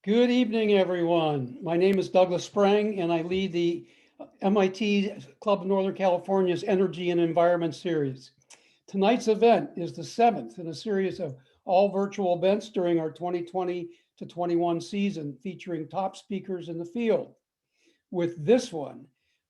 Good evening, everyone. My name is Douglas Sprang, and I lead the MIT Club of Northern California's Energy and Environment Series. Tonight's event is the seventh in a series of all virtual events during our 2020 to 21 season, featuring top speakers in the field. With this one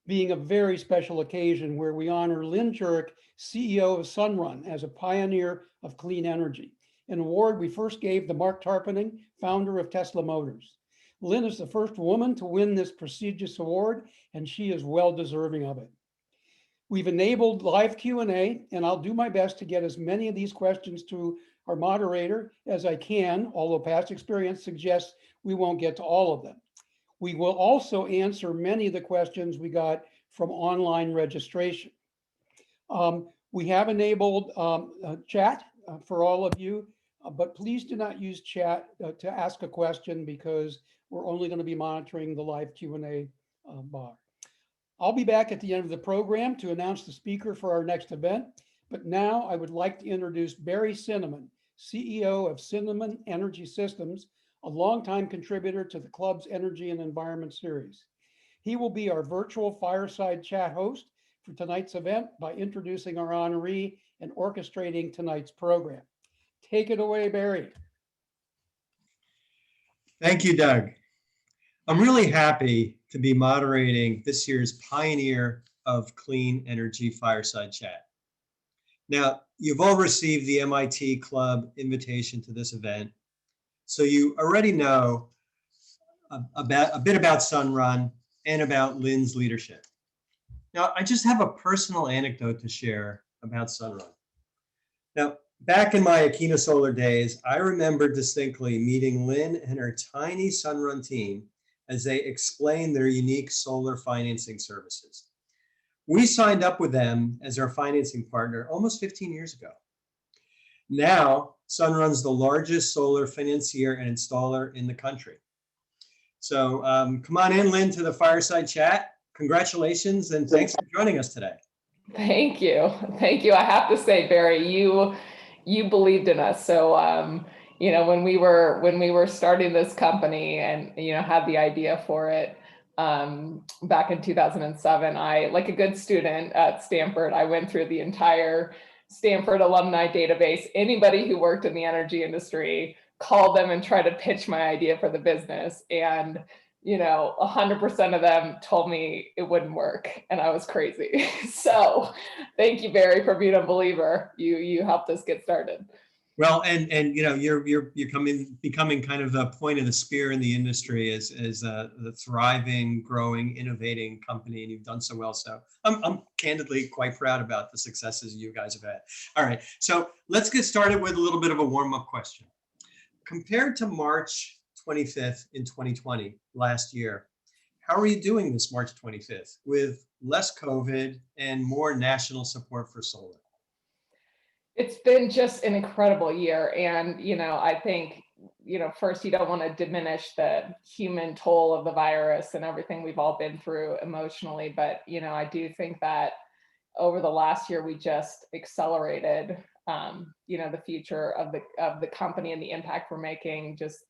being a very special occasion where we honor Lynn, Jurich, CEO of Sunrun, as a pioneer of clean energy, an award we first gave to Mark Tarpenning, founder of Tesla Motors. Lynn is the first woman to win this prestigious award, and she is well deserving of it. We've enabled live Q&A, and I'll do my best to get as many of these questions to our moderator as I can, although past experience suggests we won't get to all of them. We will also answer many of the questions we got from online registration. We have enabled chat for all of you, but please do not use chat to ask a question because we're only going to be monitoring the live Q&A bar. I'll be back at the end of the program to announce the speaker for our next event, but now I would like to introduce Barry Cinnamon, CEO of Cinnamon Energy Systems, a longtime contributor to the club's Energy and Environment Series. He will be our virtual fireside chat host for tonight's event by introducing our honoree and orchestrating tonight's program. Take it away, Barry. Thank you, Doug. I'm really happy to be moderating this year's Pioneer of Clean Energy Fireside Chat. Now, you've all received the MIT Club invitation to this event, so you already know a bit about Sunrun and about Lynn's leadership. Now, I just have a personal anecdote to share about Sunrun. Now, back in my Akina Solar days, I remember distinctly meeting Lynn and her tiny Sunrun team as they explained their unique solar financing services. We signed up with them as our financing partner almost 15 years ago. Now, Sunrun's the largest solar financier and installer in the country. So come on in, Lynn, to the Fireside Chat. Congratulations and thanks for joining us today. Thank you. Thank you. I have to say, Barry, you believed in us. So, when we were starting this company and, had the idea for it back in 2007, I, like a good student at Stanford, I went through the entire Stanford alumni database. Anybody who worked in the energy industry, called them and tried to pitch my idea for the business. And 100% of them told me it wouldn't work and I was crazy. So thank you, Barry, for being a believer. You helped us get started. Well, and you're becoming kind of the point of the spear in the industry as the thriving, growing, innovating company, and you've done so well. So I'm candidly quite proud about the successes you guys have had. All right, so let's get started with a little bit of a warm-up question. Compared to March 25th in 2020, last year, how are you doing this March 25th with less COVID and more national support for solar? It's been just an incredible year. And, I think, first, you don't want to diminish the human toll of the virus and everything we've all been through emotionally. But, I do think that over the last year, we just accelerated, the future of the company and the impact we're making just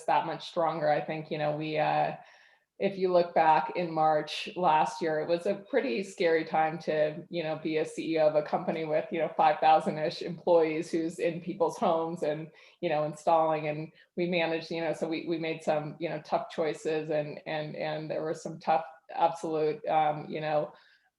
that much stronger. I think, if you look back in March last year, it was a pretty scary time to, be a CEO of a company with, 5,000-ish employees who's in people's homes and, installing. And we managed, so we made some, tough choices and there were some tough, absolute,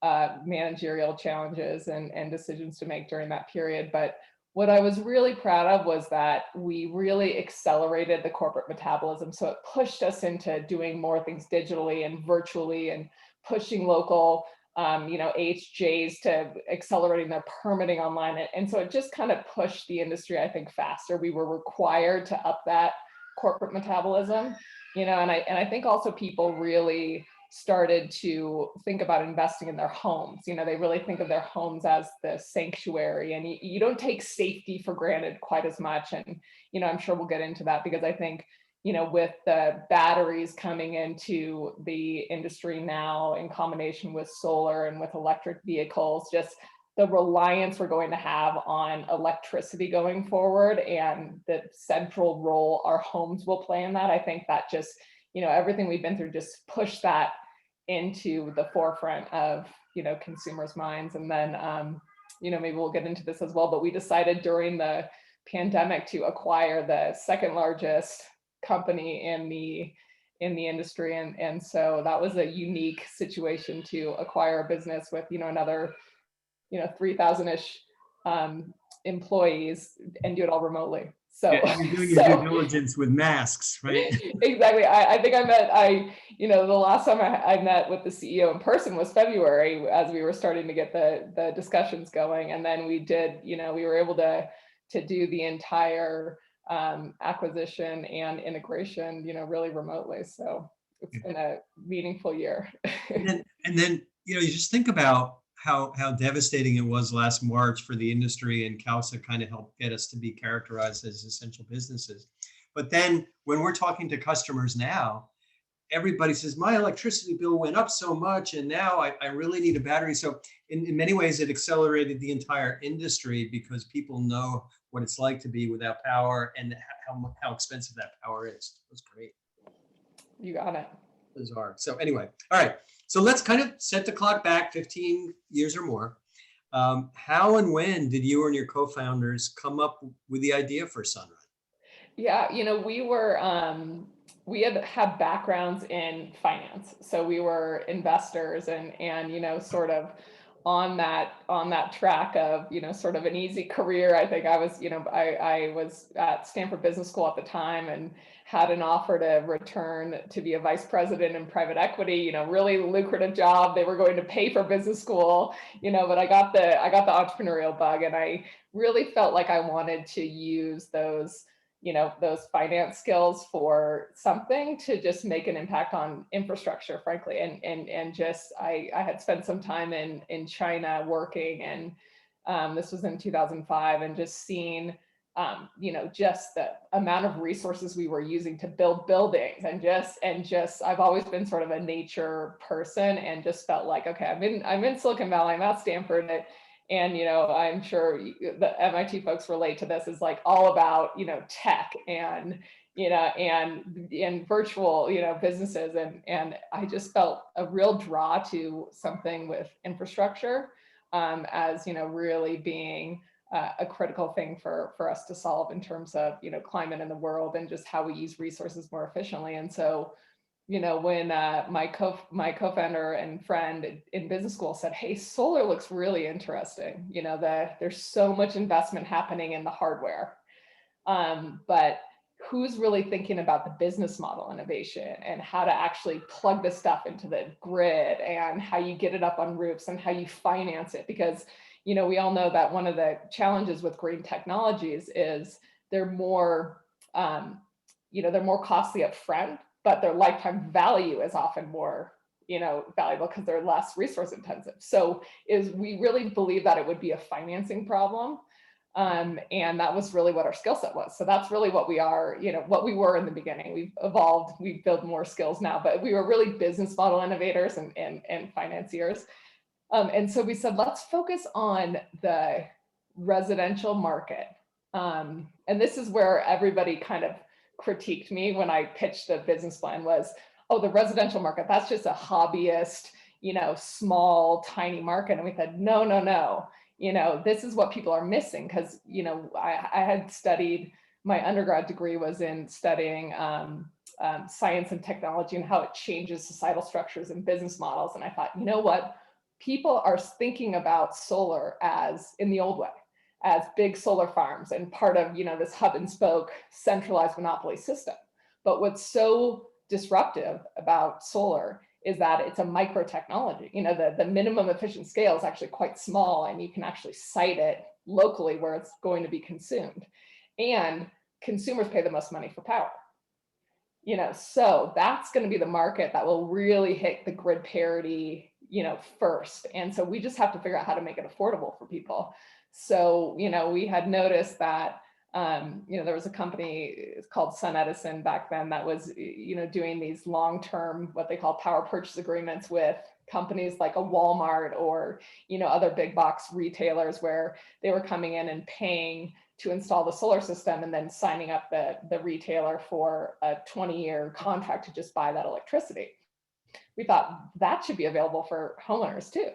managerial challenges and decisions to make during that period. But what I was really proud of was that we really accelerated the corporate metabolism. So it pushed us into doing more things digitally and virtually and pushing local, HJs to accelerating their permitting online. And so it just kind of pushed the industry, I think, faster. We were required to up that corporate metabolism, and I think also people really started to think about investing in their homes. They really think of their homes as the sanctuary, and you don't take safety for granted quite as much. And, I'm sure we'll get into that because I think, with the batteries coming into the industry now in combination with solar and with electric vehicles, just the reliance we're going to have on electricity going forward and the central role our homes will play in that. I think that just, everything we've been through just pushed that into the forefront of, consumers' minds. And then, maybe we'll get into this as well, but we decided during the pandemic to acquire the second largest company in the industry. And so that was a unique situation to acquire a business with, another 3,000-ish employees and do it all remotely. So Yeah, you're doing your due diligence with masks, right? Exactly. I think the last time I met with the CEO in person was February, as we were starting to get the discussions going. And then we did, we were able to do the entire acquisition and integration, really remotely. So it's been a meaningful year. And then you just think about how devastating it was last March for the industry, and CAUSA kind of helped get us to be characterized as essential businesses. But then when we're talking to customers now, everybody says, my electricity bill went up so much, and now I really need a battery. So in many ways, it accelerated the entire industry because people know what it's like to be without power and how expensive that power is. It was great. You got it. Bizarre. So anyway, all right. So let's kind of set the clock back 15 years or more. How and when did you and your co-founders come up with the idea for Sunride? Yeah, we had backgrounds in finance, so we were investors and sort of on that track of sort of an easy career. I think I was at Stanford Business School at the time and had an offer to return to be a vice president in private equity, really lucrative job. They were going to pay for business school, but I got the entrepreneurial bug, and I really felt like I wanted to use those finance skills for something to just make an impact on infrastructure, frankly. And just, I had spent some time in China working, and this was in 2005, and just seeing, just the amount of resources we were using to build buildings, and just, I've always been sort of a nature person, and just felt like, okay, I'm in Silicon Valley, I'm at Stanford, and I'm sure the MIT folks relate to this, is like all about tech and and virtual businesses, and I just felt a real draw to something with infrastructure as really being a critical thing for us to solve in terms of climate in the world and just how we use resources more efficiently. And so when my co-founder and friend in business school said, hey, solar looks really interesting, there's so much investment happening in the hardware, but who's really thinking about the business model innovation and how to actually plug this stuff into the grid and how you get it up on roofs and how you finance it? Because we all know that one of the challenges with green technologies is they're more costly up front, but their lifetime value is often more, valuable because they're less resource intensive. So we really believe that it would be a financing problem. And that was really what our skill set was. So that's really what we are, what we were in the beginning. We've evolved, we've built more skills now, but we were really business model innovators and financiers. And so we said, let's focus on the residential market. And this is where everybody kind of critiqued me when I pitched the business plan was, oh, the residential market, that's just a hobbyist, small, tiny market. And we said, no, this is what people are missing. Because, I had studied, my undergrad degree was in studying science and technology and how it changes societal structures and business models. And I thought, you know what? People are thinking about solar as in the old way, as big solar farms and part of this hub and spoke centralized monopoly system. But what's so disruptive about solar is that it's a micro technology. The minimum efficient scale is actually quite small, and you can actually site it locally where it's going to be consumed. And consumers pay the most money for power. So that's going to be the market that will really hit the grid parity, first. And so we just have to figure out how to make it affordable for people. So, we had noticed that, there was a company called SunEdison back then that was, doing these long-term, what they call power purchase agreements with companies like a Walmart or, other big box retailers where they were coming in and paying to install the solar system and then signing up the retailer for a 20-year contract to just buy that electricity. We thought that should be available for homeowners too.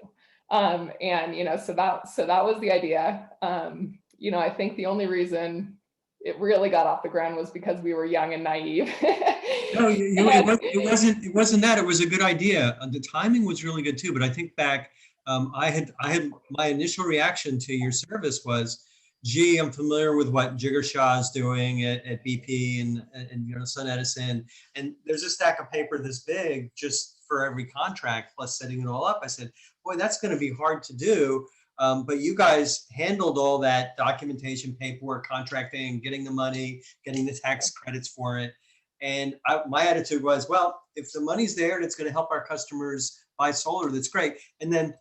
So that was the idea. I think the only reason it really got off the ground was because we were young and naive. No, it wasn't that. It was a good idea. The timing was really good too. But I think back, I had my initial reaction to your service was, gee, I'm familiar with what Juggle is doing at BP and Sun Edison, and there's a stack of paper this big just for every contract plus setting it all up. I said, boy, that's going to be hard to do. But you guys handled all that documentation, paperwork, contracting, getting the money, getting the tax credits for it. And my attitude was, well, if the money's there and it's going to help our customers buy solar, that's great. And then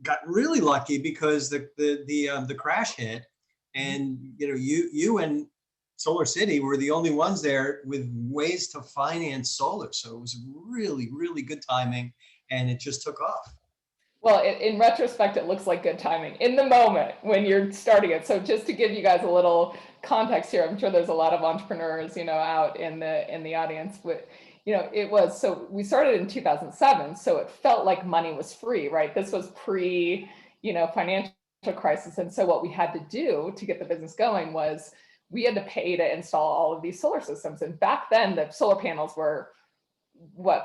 got really lucky because the crash hit, and you and Solar City were the only ones there with ways to finance solar. So it was really, really good timing, and it just took off. Well, in retrospect, it looks like good timing in the moment when you're starting it. So just to give you guys a little context here, I'm sure there's a lot of entrepreneurs, out in the audience. But so we started in 2007, so it felt like money was free, right? This was pre, financial crisis, and so what we had to do to get the business going was we had to pay to install all of these solar systems. And back then, the solar panels were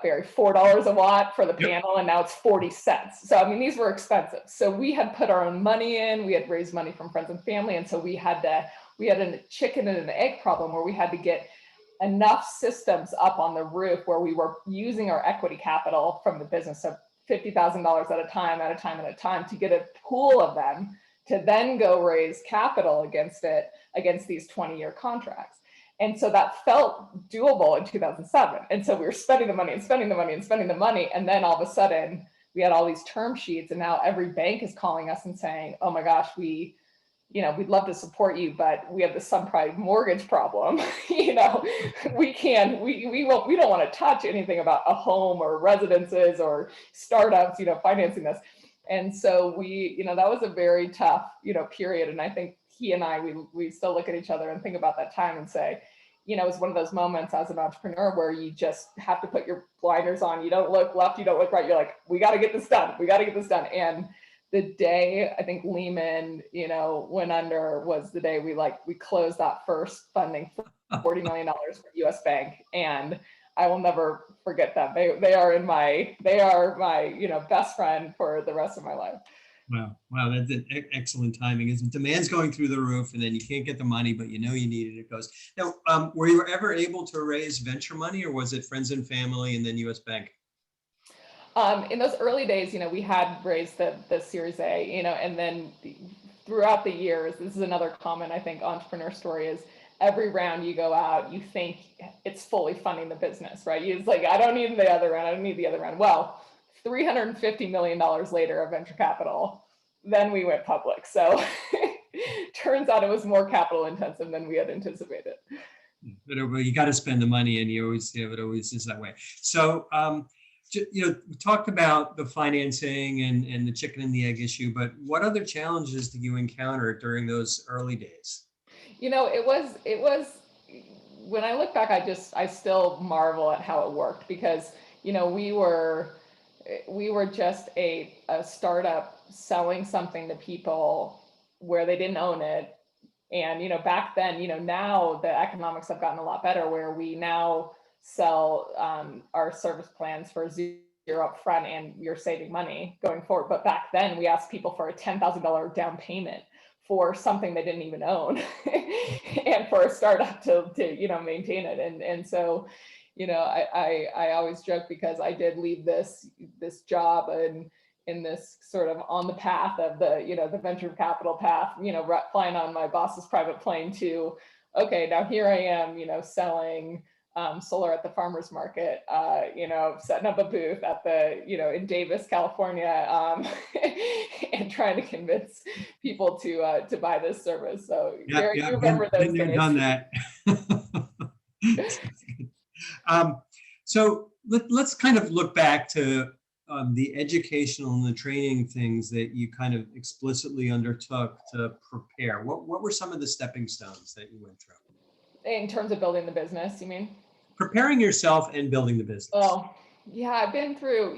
Barry, $4 a watt for the panel, and now it's 40 cents. So, these were expensive. So we had put our own money in, we had raised money from friends and family. And so we had a chicken and an egg problem where we had to get enough systems up on the roof where we were using our equity capital from the business of $50,000 at a time to get a pool of them to then go raise capital against these 20-year contracts. And so that felt doable in 2007. And so we were spending the money. And then all of a sudden we had all these term sheets, and now every bank is calling us and saying, oh my gosh, we'd love to support you, but we have the subprime mortgage problem. We don't want to touch anything about a home or residences or startups, financing this. And so that was a very tough, period. And I think he and I, we still look at each other and think about that time and say, it's one of those moments as an entrepreneur where you just have to put your blinders on. You don't look left, you don't look right. You're like, we got to get this done. And the day I think Lehman, went under was the day we closed that first funding for $40 million for US Bank. And I will never forget them. They are my best friend for the rest of my life. Wow, that's an excellent timing. Is demand's going through the roof, and then you can't get the money, but you need it. It goes. Now, were you ever able to raise venture money, or was it friends and family and then US Bank? In those early days, we had raised the Series A, and then throughout the years, this is another common, I think, entrepreneur story is every round you go out, you think it's fully funding the business, right? It's like, I don't need the other round. Well, $350 million later of venture capital, then we went public. So turns out it was more capital intensive than we had anticipated. But you got to spend the money, and it always is that way. So, we talked about the financing and the chicken and the egg issue, but what other challenges did you encounter during those early days? It was when I look back, I still marvel at how it worked because, we were just a startup selling something to people where they didn't own it. And, back then, now the economics have gotten a lot better where we now sell our service plans for zero up front and you're saving money going forward. But back then we asked people for a $10,000 down payment for something they didn't even own and for a startup to maintain it. And so, I always joke because I did leave this job and in this sort of on the path of the venture capital path, flying on my boss's private plane to, okay, now here I am, selling solar at the farmer's market, setting up a booth at in Davis, California, and trying to convince people to buy this service. So you remember those days. Done that. So let's kind of look back to the educational and the training things that you kind of explicitly undertook to prepare? What were some of the stepping stones that you went through? In terms of building the business, you mean? Preparing yourself and building the business. Oh, yeah, I've been through,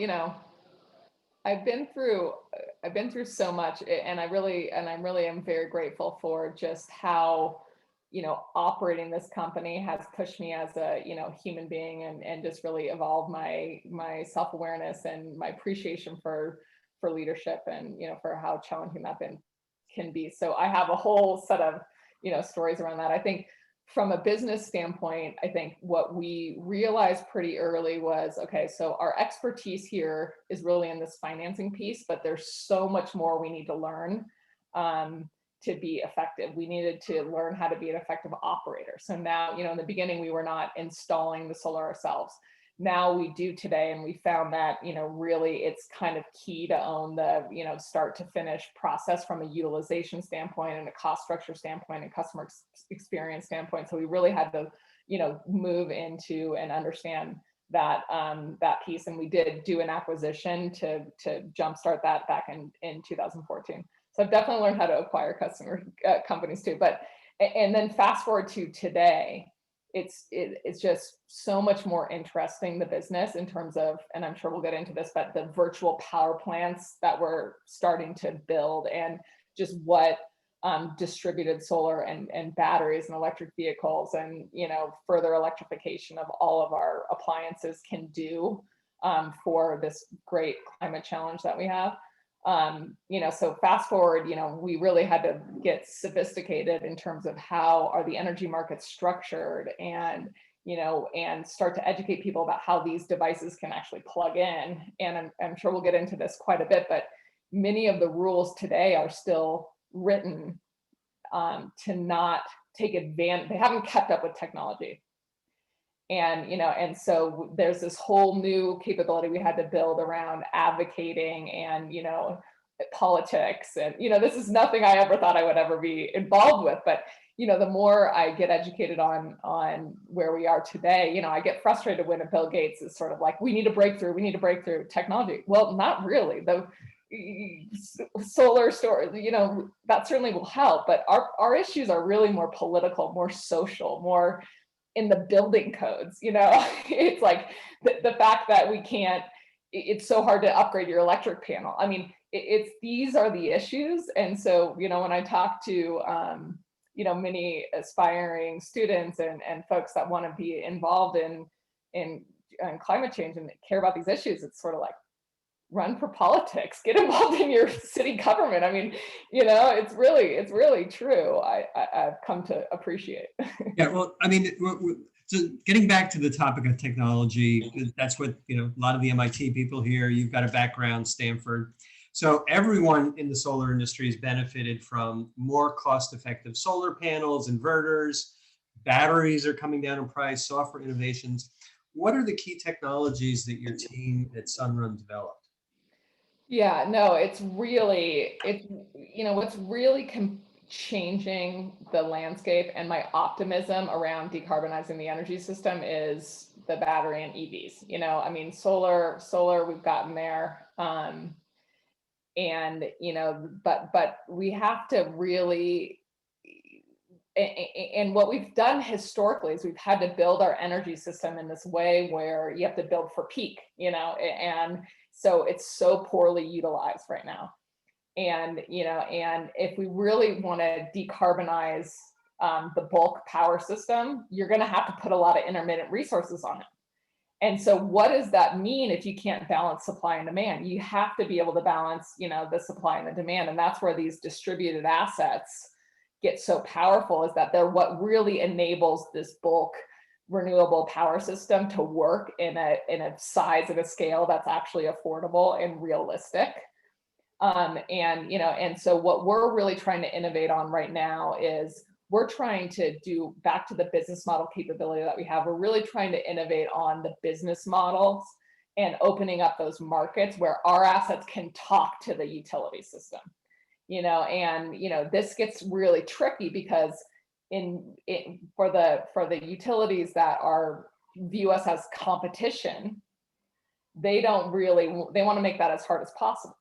I've been through so much, and I really am very grateful for just how, operating this company has pushed me as a, human being, and just really evolved my self-awareness and my appreciation for leadership, and, for how challenging that can be. So I have a whole set of, stories around that. I think from a business standpoint, I think what we realized pretty early was, okay, so our expertise here is really in this financing piece, but there's so much more we need to learn to be effective. We needed to learn how to be an effective operator. So now, in the beginning, we were not installing the solar ourselves. Now we do today, and we found that, really it's kind of key to own the, start to finish process from a utilization standpoint and a cost structure standpoint and customer experience standpoint. So we really had to, move into and understand that that piece. And we did do an acquisition to jumpstart that back in 2014. So I've definitely learned how to acquire customer companies too. But and then fast forward to today, it's just so much more interesting, the business, in terms of, and I'm sure we'll get into this, but the virtual power plants that we're starting to build, and just what distributed solar and batteries and electric vehicles and, further electrification of all of our appliances can do for this great climate challenge that we have. So fast forward, we really had to get sophisticated in terms of how are the energy markets structured, and, and start to educate people about how these devices can actually plug in. And I'm sure we'll get into this quite a bit, but many of the rules today are still written to not take advantage. They haven't kept up with technology. And, and so there's this whole new capability we had to build around advocating and, politics. And, this is nothing I ever thought I would ever be involved with. But, the more I get educated on where we are today, I get frustrated when Bill Gates is sort of like, we need a breakthrough technology. Well, not really. The solar storage, that certainly will help. But our issues are really more political, more social, more in the building codes. It's like the fact that we can't, it's so hard to upgrade your electric panel. I mean, these are the issues. And so, when I talk to, many aspiring students and folks that want to be involved in climate change and care about these issues, it's sort of like, run for politics, get involved in your city government. I mean, it's really true. I've come to appreciate. Yeah, well, I mean, so getting back to the topic of technology, that's what, a lot of the MIT people here, you've got a background, Stanford. So everyone in the solar industry has benefited from more cost-effective solar panels, inverters, batteries are coming down in price, software innovations. What are the key technologies that your team at Sunrun developed? Yeah, no, it's really changing the landscape, and my optimism around decarbonizing the energy system is the battery and EVs. I mean, solar, we've gotten there. And, but we have to really, and what we've done historically is we've had to build our energy system in this way where you have to build for peak, and so it's so poorly utilized right now. And, and if we really want to decarbonize the bulk power system, you're going to have to put a lot of intermittent resources on it. And so what does that mean if you can't balance supply and demand? You have to be able to balance, the supply and the demand. And that's where these distributed assets get so powerful, is that they're what really enables this bulk renewable power system to work in a size and a scale that's actually affordable and realistic. And so what we're really trying to innovate on right now is we're trying to do back to the business model capability that we have. We're really trying to innovate on the business models and opening up those markets where our assets can talk to the utility system. This gets really tricky because for the utilities that view us as competition, they don't really, they want to make that as hard as possible.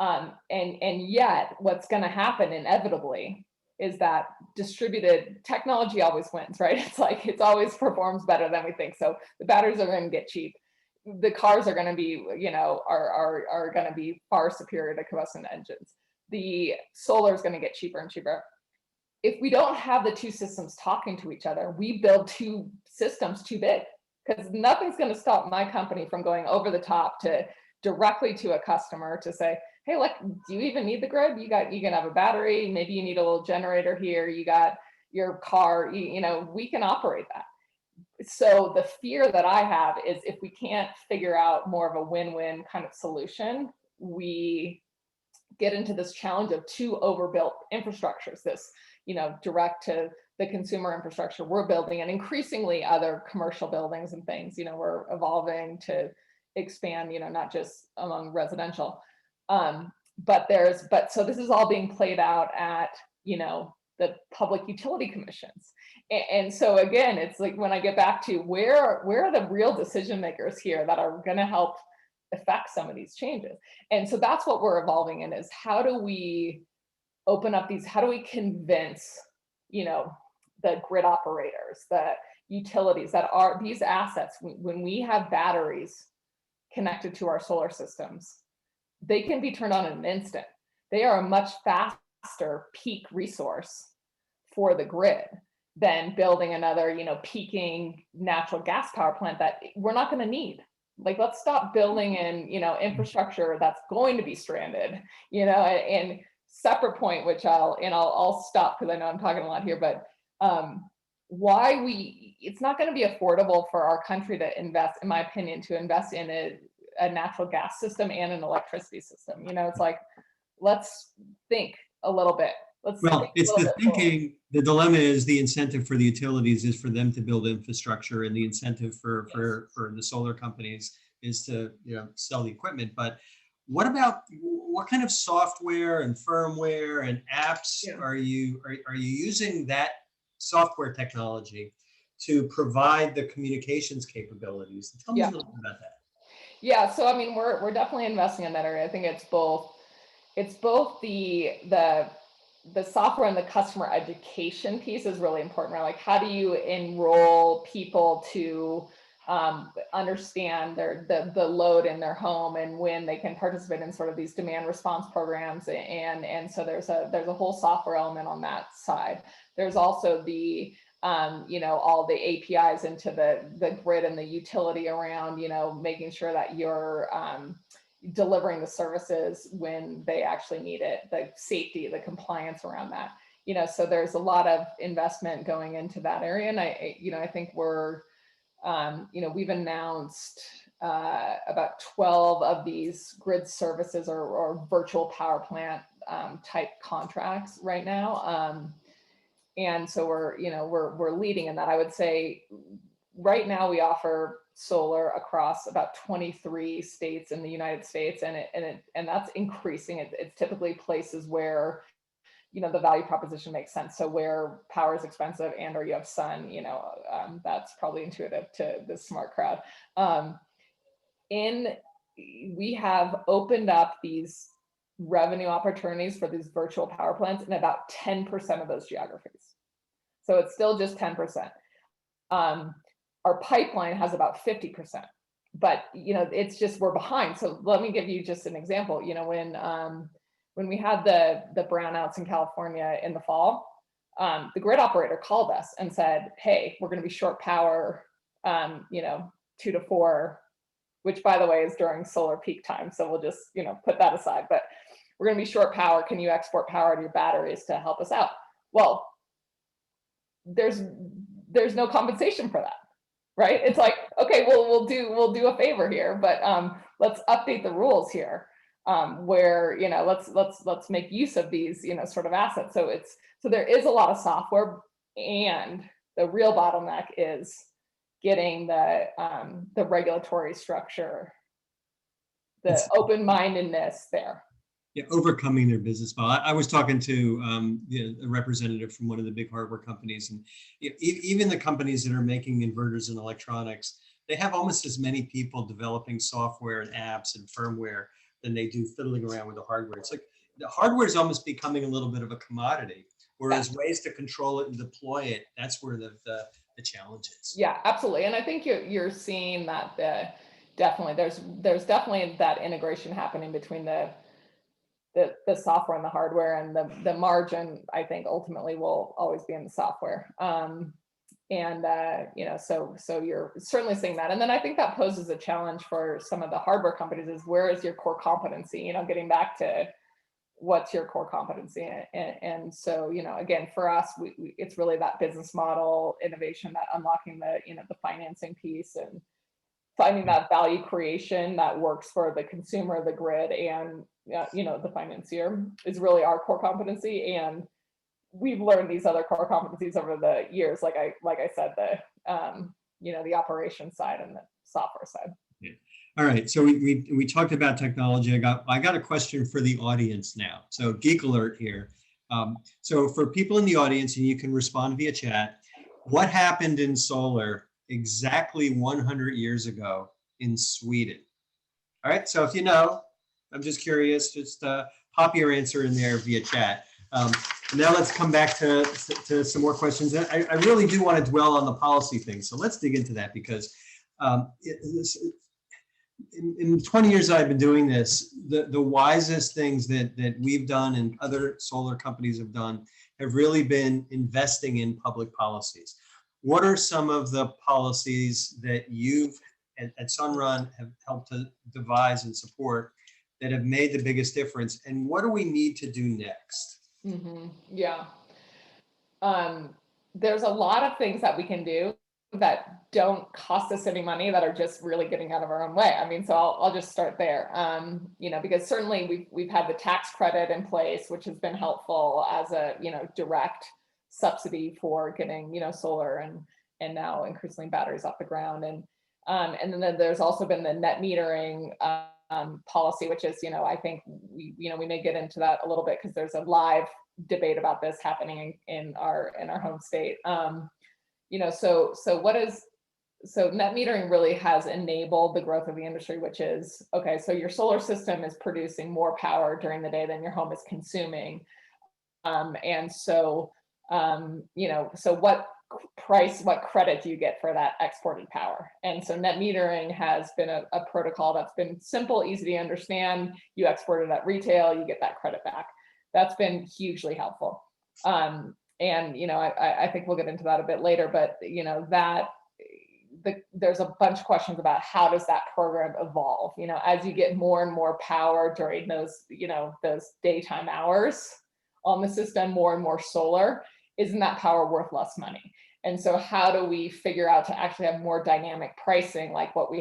And yet what's going to happen inevitably is that distributed technology always wins, right? It's like, it's always performs better than we think. So the batteries are going to get cheap. The cars are going to be, are going to be far superior to combustion engines. The solar is going to get cheaper and cheaper. If we don't have the two systems talking to each other, we build two systems too big, because nothing's going to stop my company from going over the top to directly to a customer to say, hey, look, do you even need the grid? You can have a battery, maybe you need a little generator here, you got your car, we can operate that. So the fear that I have is if we can't figure out more of a win-win kind of solution, we get into this challenge of two overbuilt infrastructures, this, direct to the consumer infrastructure we're building, and increasingly other commercial buildings and things, we're evolving to expand, not just among residential. So this is all being played out at, the public utility commissions. And so again, it's like, when I get back to where are the real decision makers here that are going to help affect some of these changes? And so that's what we're evolving in, is how do we open up these, how do we convince, the grid operators, the utilities that are these assets, when we have batteries connected to our solar systems, they can be turned on in an instant. They are a much faster peak resource for the grid than building another, peaking natural gas power plant that we're not going to need. Like, let's stop building in, infrastructure that's going to be stranded, and separate point, which I'll stop because I know I'm talking a lot here, but it's not going to be affordable for our country to invest, in my opinion, to invest in a natural gas system and an electricity system. It's like, let's think a little bit. It's the thinking. The dilemma is the incentive for the utilities is for them to build infrastructure, and the incentive for the solar companies is to sell the equipment. But what kind of software and firmware and apps are you using that software technology to provide the communications capabilities? Tell me a little bit about that. Yeah, so I mean, we're definitely investing in that area. I think it's both the software and the customer education piece is really important, right? Like, how do you enroll people to understand the load in their home and when they can participate in sort of these demand response programs, and so there's a whole software element on that side. There's also the all the APIs into the grid and the utility around making sure that you're delivering the services when they actually need it, the safety, the compliance around that. So there's a lot of investment going into that area, and I think we're we've announced about 12 of these grid services or virtual power plant type contracts right now. And so we're leading in that. I would say right now we offer solar across about 23 states in the United States, and that's increasing. It's typically places where the value proposition makes sense. So where power is expensive and or you have sun, that's probably intuitive to the smart crowd. We have opened up these revenue opportunities for these virtual power plants in about 10% of those geographies. So it's still just 10%. Our pipeline has about 50%, but it's just, we're behind. So let me give you just an example. When we had the brownouts in California in the fall, the grid operator called us and said, hey, we're going to be short power, 2 to 4, which by the way is during solar peak time. So we'll just, put that aside, but we're going to be short power. Can you export power to your batteries to help us out? Well, there's no compensation for that, right? It's like, okay, well, we'll do a favor here, but let's update the rules here. Where let's make use of these sort of assets. So there is a lot of software, and the real bottleneck is getting the regulatory structure, the open-mindedness there. Yeah, overcoming their business model. I was talking to a representative from one of the big hardware companies, and even the companies that are making inverters and electronics, they have almost as many people developing software and apps and firmware than they do fiddling around with the hardware. It's like the hardware is almost becoming a little bit of a commodity, whereas ways to control it and deploy it, that's where the challenge is. Yeah, absolutely. And I think you're seeing that definitely there's definitely that integration happening between the software and the hardware, and the margin, I think, ultimately will always be in the software. So you're certainly seeing that. And then I think that poses a challenge for some of the hardware companies is, where is your core competency? Getting back to what's your core competency? And so, again, for us, it's really that business model innovation, that unlocking the financing piece, and finding that value creation that works for the consumer, the grid, and the financier is really our core competency. And we've learned these other core competencies over the years, like I said, the operations side and the software side. Yeah. All right, so we talked about technology. I got a question for the audience now. So geek alert here. So for people in the audience, and you can respond via chat, what happened in solar exactly 100 years ago in Sweden? All right, so if you know, I'm just curious, just pop your answer in there via chat. Now let's come back to some more questions. I really do want to dwell on the policy thing, so let's dig into that, because in 20 years that I've been doing this, the wisest things that we've done and other solar companies have done have really been investing in public policies. What are some of the policies that you've at Sunrun have helped to devise and support that have made the biggest difference, and what do we need to do next? Yeah. There's a lot of things that we can do that don't cost us any money, that are just really getting out of our own way. I mean, so I'll just start there. Because certainly we've had the tax credit in place, which has been helpful as a direct subsidy for getting solar and now increasingly batteries off the ground. And then there's also been the net metering policy, which is I think we may get into that a little bit, because there's a live debate about this happening in our home state. So net metering really has enabled the growth of the industry, which is, okay, so your solar system is producing more power during the day than your home is consuming. So what credit do you get for that exported power? And so net metering has been a protocol that's been simple, easy to understand. You export it at retail, you get that credit back. That's been hugely helpful. I think we'll get into that a bit later, but there's a bunch of questions about how does that program evolve, as you get more and more power during those daytime hours on the system, more and more solar, isn't that power worth less money? And so how do we figure out to actually have more dynamic pricing, like what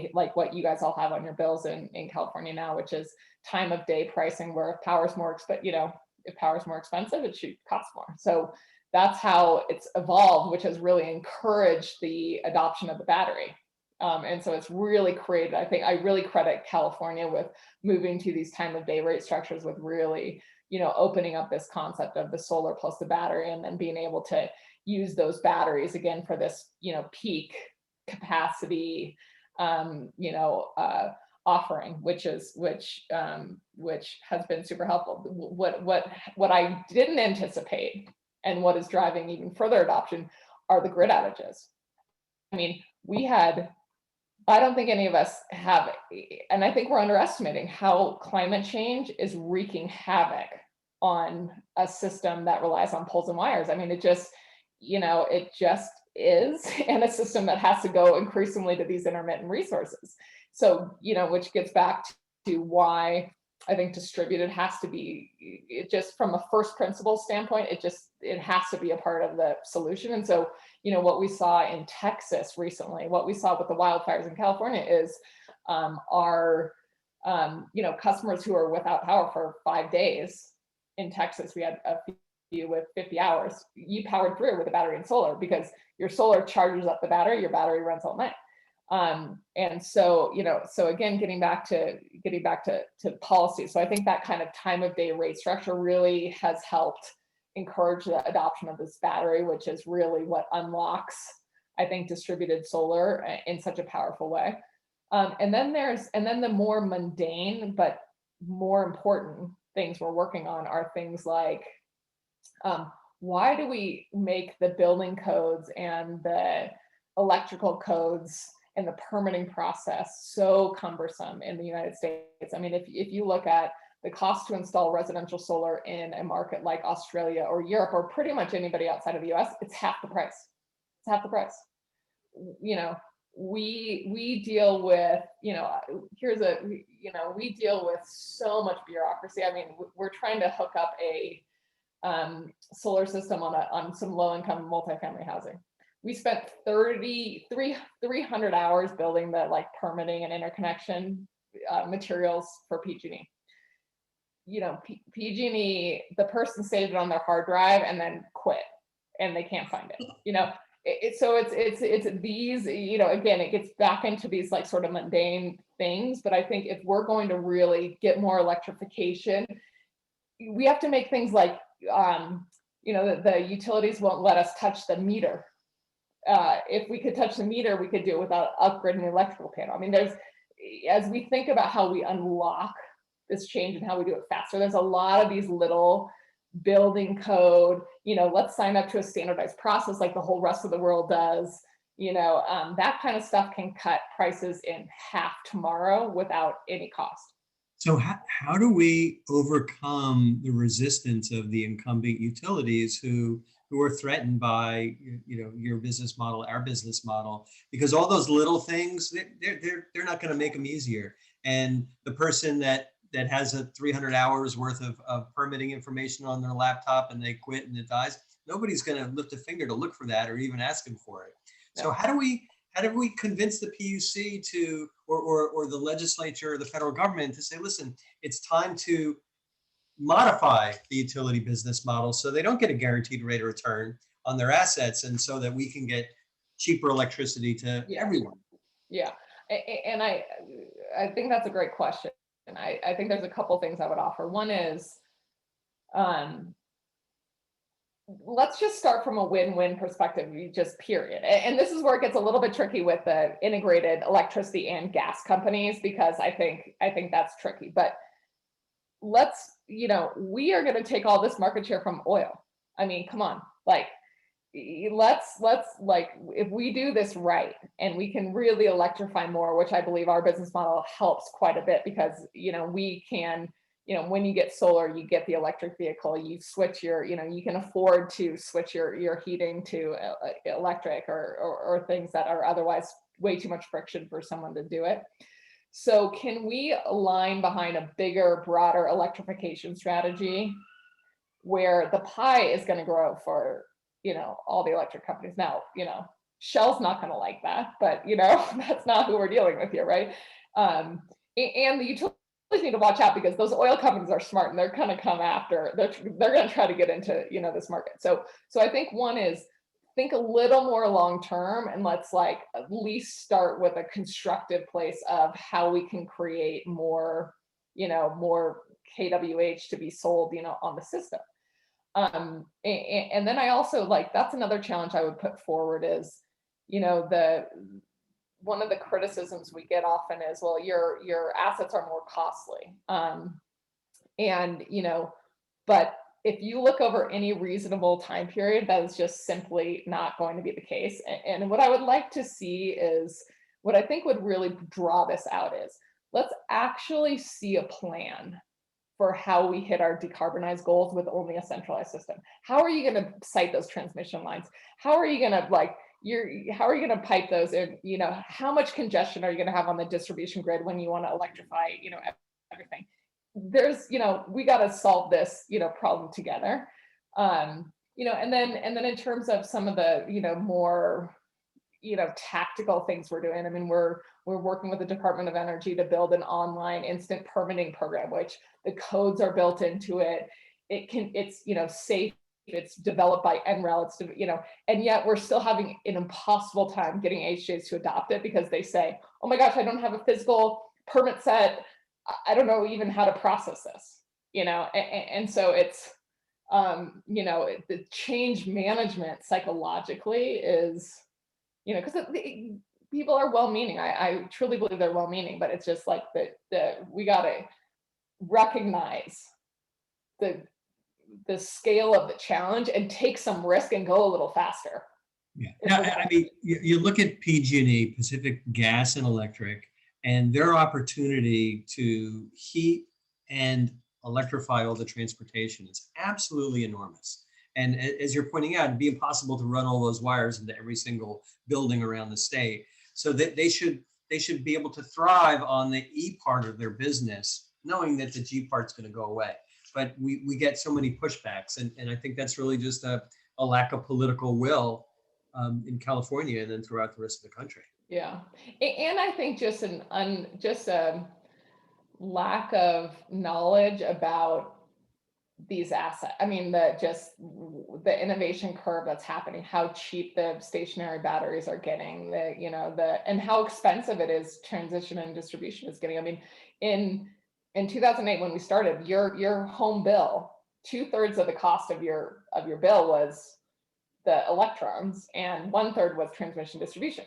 you guys all have on your bills in California now, which is time of day pricing, where if power's more expensive, it should cost more. So that's how it's evolved, which has really encouraged the adoption of the battery. And so it's really created, I think I really credit California with moving to these time of day rate structures, with really, opening up this concept of the solar plus the battery, and then being able to use those batteries again for this, peak capacity, offering, which has been super helpful. What I didn't anticipate, and what is driving even further adoption, are the grid outages. I mean, I don't think any of us have, and I think we're underestimating how climate change is wreaking havoc on a system that relies on poles and wires. I mean, it just is, and a system that has to go increasingly to these intermittent resources. So, which gets back to why I think distributed has to be, it just from a first principle standpoint, it has to be a part of the solution. And so, what we saw in Texas recently, what we saw with the wildfires in California is our customers who are without power for 5 days in Texas. We had a few with 50 hours, you powered through with a battery and solar, because your solar charges up the battery, your battery runs all night. And so, so again, getting back to policy. So I think that kind of time of day rate structure really has helped encourage the adoption of this battery, which is really what unlocks I think, distributed solar in such a powerful way. And then the more mundane but more important things we're working on are things like, why do we make the building codes and the electrical codes and the permitting process so cumbersome in the United States? I mean, if you look at the cost to install residential solar in a market like Australia or Europe, or pretty much anybody outside of the US, it's half the price. It's half the price. You know, we deal with, we deal with so much bureaucracy. I mean, we're trying to hook up a solar system on some low-income multifamily housing. We spent 300 hours building the permitting and interconnection materials for PG&E. PG&E, the person saved it on their hard drive and then quit, and they can't find it. So it's these, again, it gets back into these sort of mundane things. But I think if we're going to really get more electrification, we have to make things like, the utilities won't let us touch the meter. If we could touch the meter, we could do it without upgrading the electrical panel. I mean, as we think about how we unlock this change and how we do it faster, there's a lot of these little building code, let's sign up to a standardized process like the whole rest of the world does. That kind of stuff can cut prices in half tomorrow without any cost. So how do we overcome the resistance of the incumbent utilities who are threatened by your business model, our business model? Because all those little things, they're not going to make them easier. And the person that has a 300 hours worth of permitting information on their laptop and they quit and it dies, nobody's going to lift a finger to look for that or even ask them for it. So how do we convince the PUC to, or the legislature or the federal government to say, listen, it's time to modify the utility business model so they don't get a guaranteed rate of return on their assets, and so that we can get cheaper electricity to everyone? Yeah, and I think that's a great question. And I think there's a couple things I would offer. One is, let's just start from a win-win perspective, just period. And this is where it gets a little bit tricky with the integrated electricity and gas companies, because I think that's tricky. But let's, we are going to take all this market share from oil. I mean, come on, let's if we do this right and we can really electrify more, which I believe our business model helps quite a bit, because we can, when you get solar, you get the electric vehicle, you switch your, you can afford to switch your heating to electric or things that are otherwise way too much friction for someone to do it. So can we align behind a bigger, broader electrification strategy where the pie is going to grow for all the electric companies? Now, Shell's not going to like that, but that's not who we're dealing with here, right? And the utilities need to watch out, because those oil companies are smart and they're going to come after. They're going to try to get into this market. So I think one is think a little more long term, and let's at least start with a constructive place of how we can create more more kWh to be sold on the system. And then I also that's another challenge I would put forward is, one of the criticisms we get often is, well, your assets are more costly. But if you look over any reasonable time period, that is just simply not going to be the case. And what I would like to see is, what I think would really draw this out is, let's actually see a plan for how we hit our decarbonized goals with only a centralized system. How are you going to site those transmission lines? How are you going to how are you going to pipe those in? How much congestion are you going to have on the distribution grid when you want to electrify, everything? There's, we got to solve this, problem together. And then in terms of some of the, more, tactical things we're doing. I mean, we're working with the Department of Energy to build an online instant permitting program, which the codes are built into it. It's safe. It's developed by NREL. It's and yet we're still having an impossible time getting HJs to adopt it, because they say, "Oh my gosh, I don't have a physical permit set. I don't know even how to process this." And so it's the change management psychologically is because people are well-meaning. I truly believe they're well-meaning, but it's just like we got to recognize the scale of the challenge and take some risk and go a little faster. Yeah. Now, I mean, you look at PG&E, Pacific Gas and Electric, and their opportunity to heat and electrify all the transportation is absolutely enormous. And as you're pointing out, it'd be impossible to run all those wires into every single building around the state. So that they should be able to thrive on the E part of their business, knowing that the G part's going to go away. But we get so many pushbacks, and I think that's really just a lack of political will in California and then throughout the rest of the country. Yeah, and I think just a lack of knowledge about these assets. I mean, the innovation curve that's happening, how cheap the stationary batteries are getting, and how expensive it is, transition and distribution is getting. I mean, in 2008, when we started, your home bill, 2/3 of the cost of your bill was the electrons, and 1/3 was transmission distribution.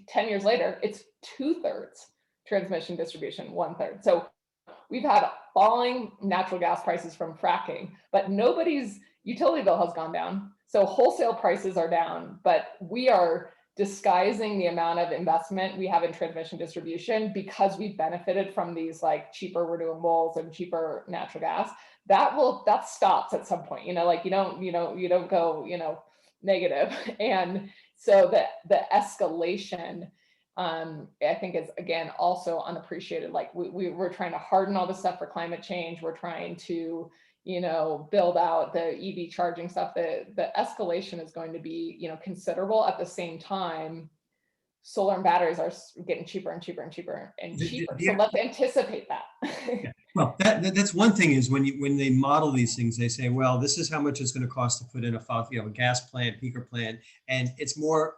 10 years later, it's 2/3 transmission distribution, 1/3. So we've had falling natural gas prices from fracking, but nobody's utility bill has gone down. So wholesale prices are down, but we are disguising the amount of investment we have in transmission distribution because we benefited from these like cheaper renewables and cheaper natural gas. That stops at some point, like you don't go, negative. And so the escalation, I think is, again, also unappreciated. Like we're trying to harden all this stuff for climate change. We're trying to, build out the EV charging stuff. The escalation is going to be, considerable. At the same time, solar and batteries are getting cheaper and cheaper and cheaper and cheaper. So let's anticipate that. Yeah. Well, that's one thing is when they model these things, they say, well, this is how much it's going to cost to put in a gas plant, peaker plant, and it's more,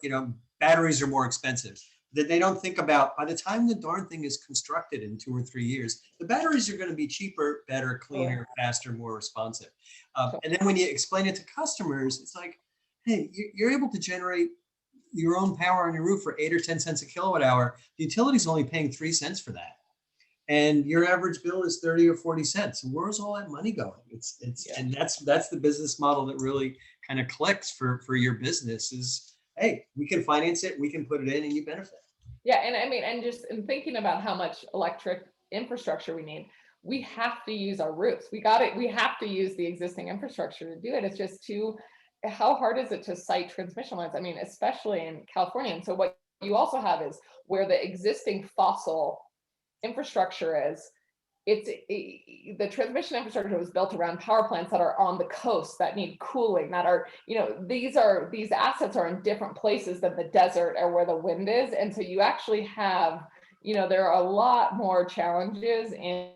batteries are more expensive. That they don't think about by the time the darn thing is constructed in 2 or 3 years, the batteries are going to be cheaper, better, cleaner, faster, more responsive. And then when you explain it to customers, it's like, hey, you're able to generate your own power on your roof for 8 or 10 cents a kilowatt hour. The utility's only paying 3 cents for that. And your average bill is 30 or 40 cents. And where's all that money going? And that's the business model that really kind of clicks for your business is, hey, we can finance it, we can put it in, and you benefit. Yeah, and I mean, and just in thinking about how much electric infrastructure we need, we have to use our roofs. We have to use the existing infrastructure to do it. It's just how hard is it to site transmission lines? I mean, especially in California. And so what you also have is where the existing fossil infrastructure is, the transmission infrastructure was built around power plants that are on the coast that need cooling, that are, these assets are in different places than the desert or where the wind is. And so you actually have, there are a lot more challenges in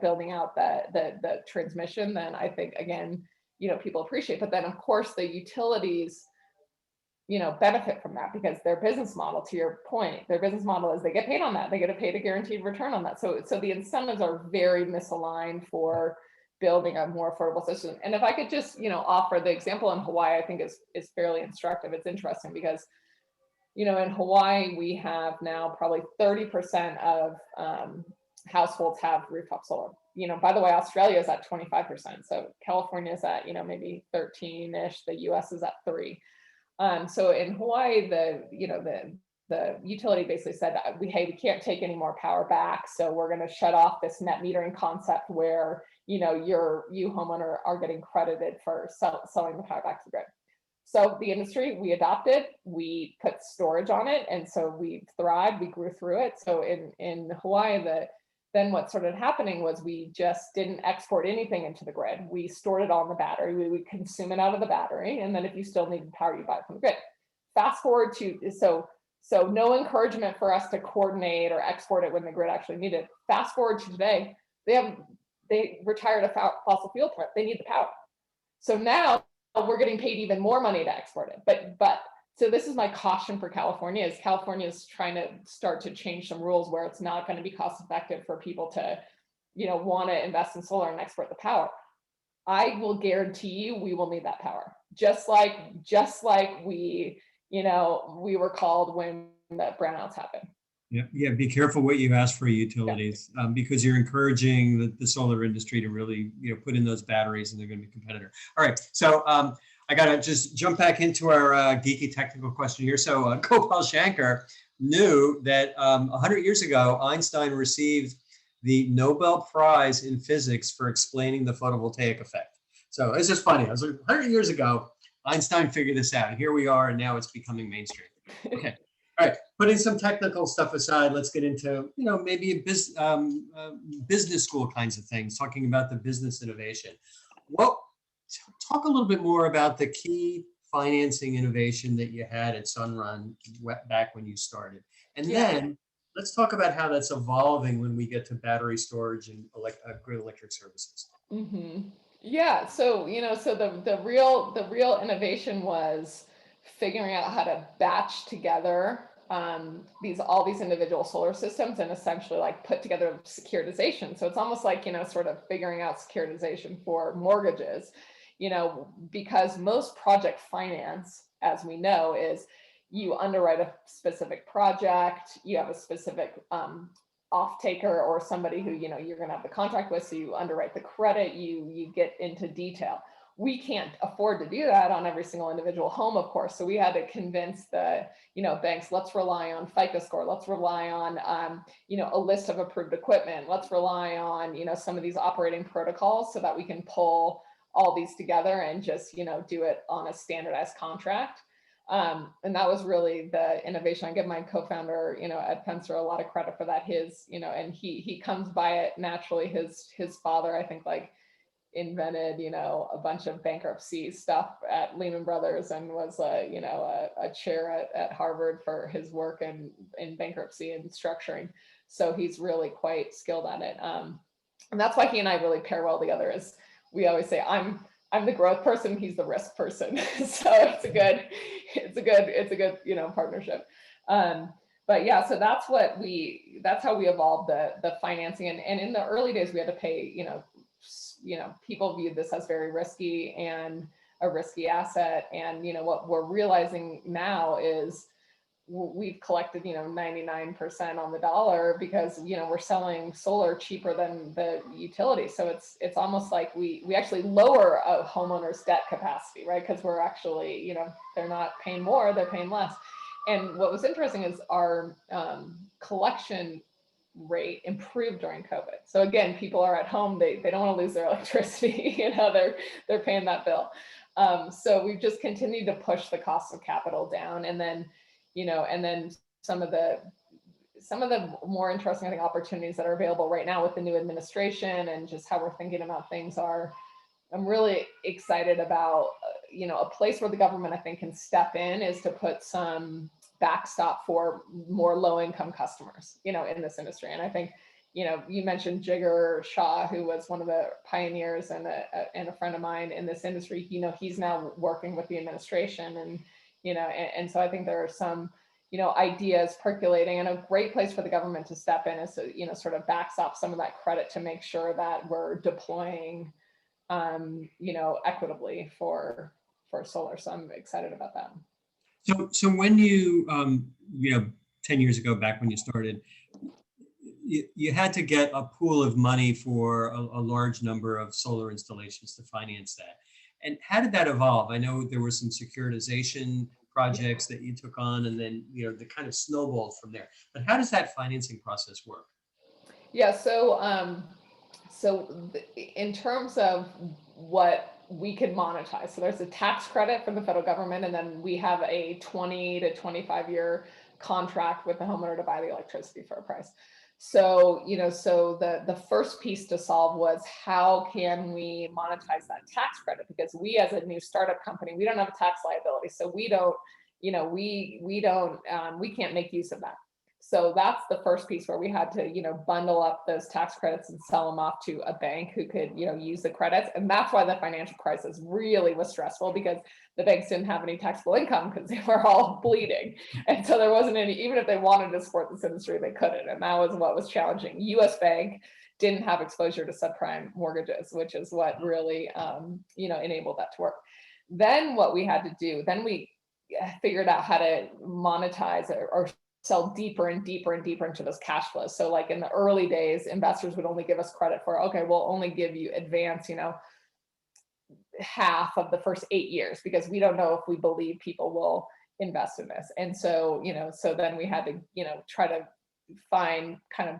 building out the transmission than I think, again, people appreciate. But then of course the utilities, benefit from that because their business model, to your point, their business model is they get paid on that. They get paid a guaranteed return on that. So the incentives are very misaligned for building a more affordable system. And if I could just, offer the example in Hawaii, I think is fairly instructive. It's interesting because, in Hawaii, we have now probably 30% of households have rooftop solar. By the way, Australia is at 25%. So California is at, maybe 13-ish. The US is at 3%. So in Hawaii, the utility basically said, hey, we can't take any more power back. So we're going to shut off this net metering concept where, you homeowner are getting credited for selling the power back to the grid. So the industry, we adopted, we put storage on it. And so we thrived, we grew through it. So in Hawaii, then what started happening was we just didn't export anything into the grid. We stored it all in the battery. We would consume it out of the battery. And then if you still needed power, you buy it from the grid. Fast forward to, so no encouragement for us to coordinate or export it when the grid actually needed. Fast forward to today, they retired a fossil fuel plant. They need the power. So now we're getting paid even more money to export it. But so this is my caution for California is California is trying to start to change some rules where it's not going to be cost effective for people to, want to invest in solar and export the power. I will guarantee you we will need that power. Just like we, we were called when the brownouts happened. Yeah, yeah. Be careful what you ask for utilities, because you're encouraging the solar industry to really, put in those batteries, and they're going to be competitor. All right, so I got to just jump back into our geeky technical question here. So Gopal Shankar knew that 100 years ago, Einstein received the Nobel Prize in Physics for explaining the photovoltaic effect. So it's just funny. I was like, 100 years ago, Einstein figured this out. And here we are, and now it's becoming mainstream. Okay. All right, putting some technical stuff aside, let's get into, maybe business school kinds of things, talking about the business innovation. Well, talk a little bit more about the key financing innovation that you had at Sunrun back when you started. And then let's talk about how that's evolving when we get to battery storage and grid electric services. Mm-hmm. Yeah, so the real innovation was figuring out how to batch together all these individual solar systems and essentially like put together securitization. So it's almost like, sort of figuring out securitization for mortgages, because most project finance, as we know, is you underwrite a specific project, you have a specific off-taker or somebody who, you're going to have the contract with, so you underwrite the credit, you get into detail. We can't afford to do that on every single individual home, of course. So we had to convince the, banks, let's rely on FICO score. Let's rely on, a list of approved equipment. Let's rely on, some of these operating protocols so that we can pull all these together and just, do it on a standardized contract. And that was really the innovation. I give my co-founder, Ed Pencer, a lot of credit for that. His, and he comes by it naturally. His father, I think, invented, a bunch of bankruptcy stuff at Lehman Brothers and was, a chair at Harvard for his work in bankruptcy and structuring. So he's really quite skilled at it. And that's why he and I really pair well together. Is we always say, I'm the growth person, he's the risk person. So it's a good, partnership. But yeah, so that's how we evolved the financing. And in the early days, we had to pay, people viewed this as very risky and a risky asset. And, what we're realizing now is we've collected, 99% on the dollar because, we're selling solar cheaper than the utility. So it's almost like we actually lower a homeowner's debt capacity, right? Because we're actually, they're not paying more, they're paying less. And what was interesting is our collection rate improved during COVID. So again, people are at home, they don't want to lose their electricity, they're paying that bill. So we've just continued to push the cost of capital down. And then, and then some of the more interesting, I think, opportunities that are available right now with the new administration and just how we're thinking about things I'm really excited about, a place where the government, I think, can step in is to put some backstop for more low-income customers, in this industry. And I think, you mentioned Jigger Shah, who was one of the pioneers and a friend of mine in this industry. He's now working with the administration, and so I think there are some, ideas percolating, and a great place for the government to step in is to, sort of backstop some of that credit to make sure that we're deploying, equitably for solar. So I'm excited about that. So when you, 10 years ago, back when you started, you had to get a pool of money for a large number of solar installations to finance that. And how did that evolve? I know there were some securitization projects that you took on, and then, they kind of snowballed from there. But how does that financing process work? Yeah, so in terms of what we could monetize, so there's a tax credit from the federal government, and then we have a 20 to 25 year contract with the homeowner to buy the electricity for a price. So, so the first piece to solve was how can we monetize that tax credit? Because we, as a new startup company, we don't have a tax liability. So we don't, we can't make use of that. So that's the first piece where we had to, bundle up those tax credits and sell them off to a bank who could, use the credits. And that's why the financial crisis really was stressful, because the banks didn't have any taxable income because they were all bleeding. And so there wasn't any, even if they wanted to support this industry, they couldn't. And that was what was challenging. US Bank didn't have exposure to subprime mortgages, which is what really, enabled that to work. Then what we had to do, then we figured out how to monetize or sell deeper and deeper and deeper into those cash flows. So like in the early days, investors would only give us credit for, okay, we'll only give you advance, half of the first 8 years, because we don't know if we believe people will invest in this. And so, so then we had to, try to find kind of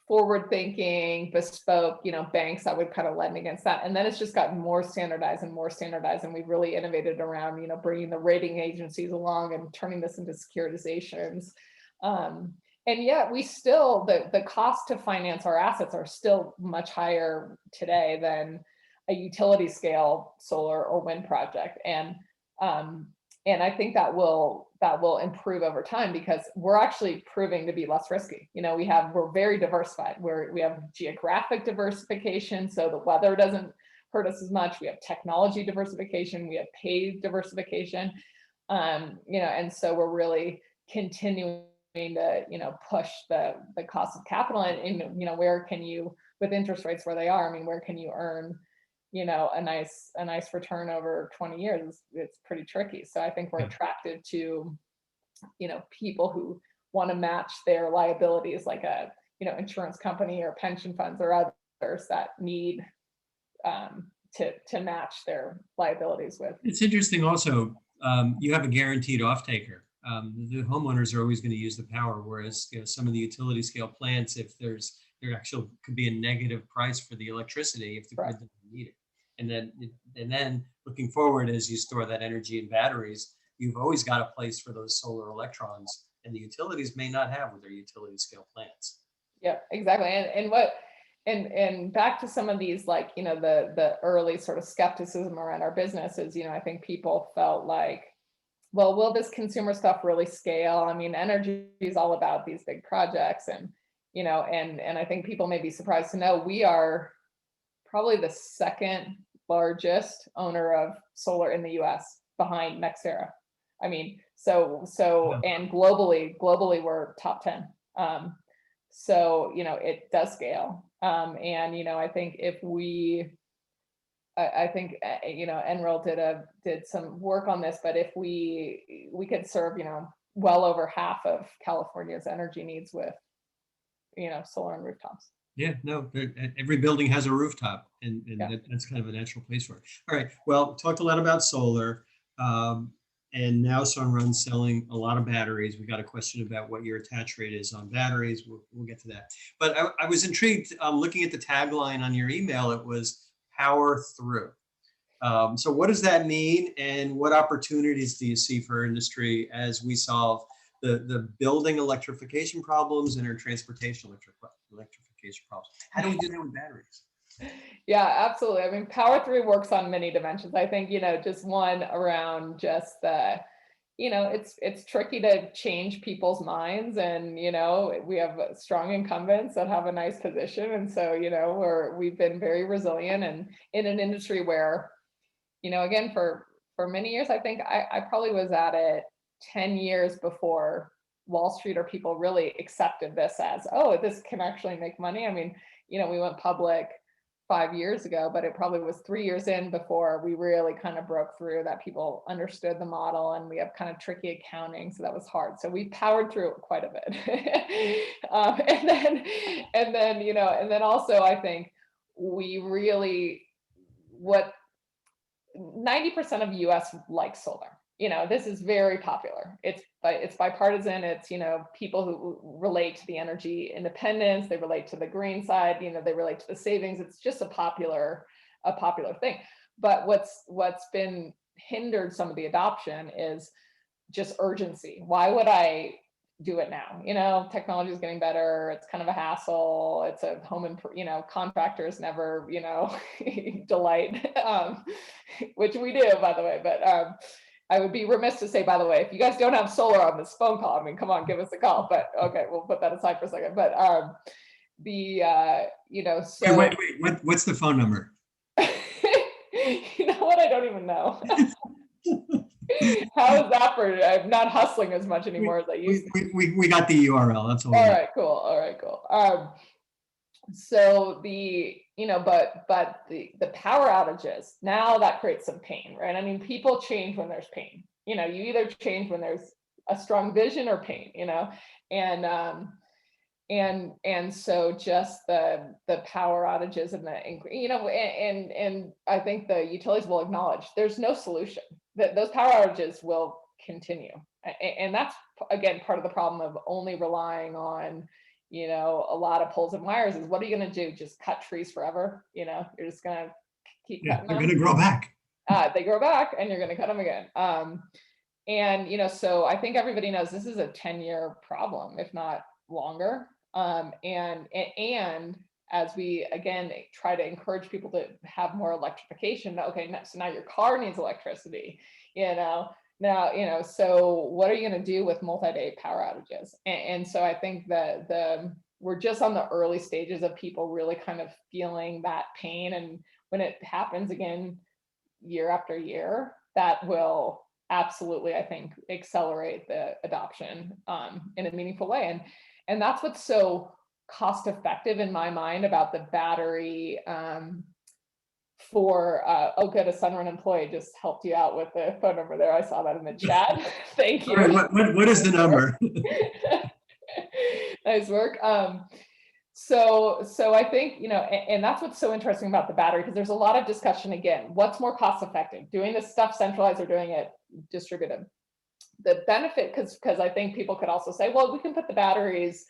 forward thinking, bespoke, banks that would kind of lend against that. And then it's just gotten more standardized and more standardized. And we've really innovated around, bringing the rating agencies along and turning this into securitizations. And yet we still, the cost to finance our assets are still much higher today than a utility scale solar or wind project. And I think that will improve over time, because we're actually proving to be less risky. We're very diversified. We have geographic diversification, so the weather doesn't hurt us as much. We have technology diversification. We have pay diversification. And so we're really continuing to, push the cost of capital, and where can you, with interest rates where they are, where can you earn a nice return over 20 years? It's pretty tricky. So I think we're attracted to, people who want to match their liabilities, like a, insurance company or pension funds or others that need to match their liabilities with. It's interesting also, you have a guaranteed off-taker. The homeowners are always going to use the power, whereas some of the utility scale plants, if there actually could be a negative price for the electricity if the grid doesn't need it. And then looking forward, as you store that energy in batteries, you've always got a place for those solar electrons, and the utilities may not have with their utility scale plants. Yeah, exactly. And back to some of these, like, the early sort of skepticism around our businesses, I think people felt like, well, will this consumer stuff really scale? Energy is all about these big projects, and I think people may be surprised to know we are probably the second largest owner of solar in the US, behind NextEra. And globally we're top 10. So, it does scale. And, I think Enroll did some work on this, but if we could serve, well over half of California's energy needs with, solar and rooftops. Yeah, no, every building has a rooftop, and that's kind of a natural place for it. All right, well, talked a lot about solar, and now Sunrun's selling a lot of batteries. We got a question about what your attach rate is on batteries. We'll get to that. But I was intrigued looking at the tagline on your email. It was power through. So what does that mean, and what opportunities do you see for our industry as we solve the building electrification problems and our transportation electrification problems? How do we do that with batteries? Yeah, absolutely. Power through works on many dimensions. I think, just one around just the, it's tricky to change people's minds, and, we have strong incumbents that have a nice position. And so, we've been very resilient, and in an industry where, again, for many years, I think I probably was at it 10 years before Wall Street or people really accepted this as, oh, this can actually make money. We went public 5 years ago, but it probably was 3 years in before we really kind of broke through, that people understood the model, and we have kind of tricky accounting. So that was hard. So we powered through it quite a bit. And then also, I think we really, 90% of US like solar. This is very popular. It's bipartisan. It's, people who relate to the energy independence, they relate to the green side, they relate to the savings. It's just a popular thing. But what's been hindered some of the adoption is just urgency. Why would I do it now? Technology is getting better. It's kind of a hassle. It's a home, contractors never, delight, which we do, by the way. But I would be remiss to say, by the way, if you guys don't have solar on this phone call, come on, give us a call. But okay, we'll put that aside for a second. But so wait, what's the phone number? You know what? I don't even know. How is that for? I'm not hustling as much anymore as I used to. We got the URL. That's all. All right, cool. So but the power outages, now that creates some pain, right? People change when there's pain. You either change when there's a strong vision or pain, and so just the power outages and and I think the utilities will acknowledge there's no solution, that those power outages will continue. And that's, again, part of the problem of only relying on, a lot of poles and wires is, what are you going to do? Just cut trees forever? You're just going to keep cutting they're them. going to grow back. They grow back and you're going to cut them again. And, so I think everybody knows this is a 10-year problem, if not longer. And as we, again, try to encourage people to have more electrification, okay, so now your car needs electricity, now, so what are you going to do with multi-day power outages? And so I think that we're just on the early stages of people really kind of feeling that pain. And when it happens again, year after year, that will absolutely, I think, accelerate the adoption in a meaningful way. And that's what's so cost effective in my mind about the battery for, oh, good, a Sunrun employee just helped you out with the phone number there. I saw that in the chat. Thank you. All right, what is the number? Nice work. So I think, and that's what's so interesting about the battery, because there's a lot of discussion, again, what's more cost effective, doing this stuff centralized or doing it distributed? The benefit, because I think people could also say, well, we can put the batteries,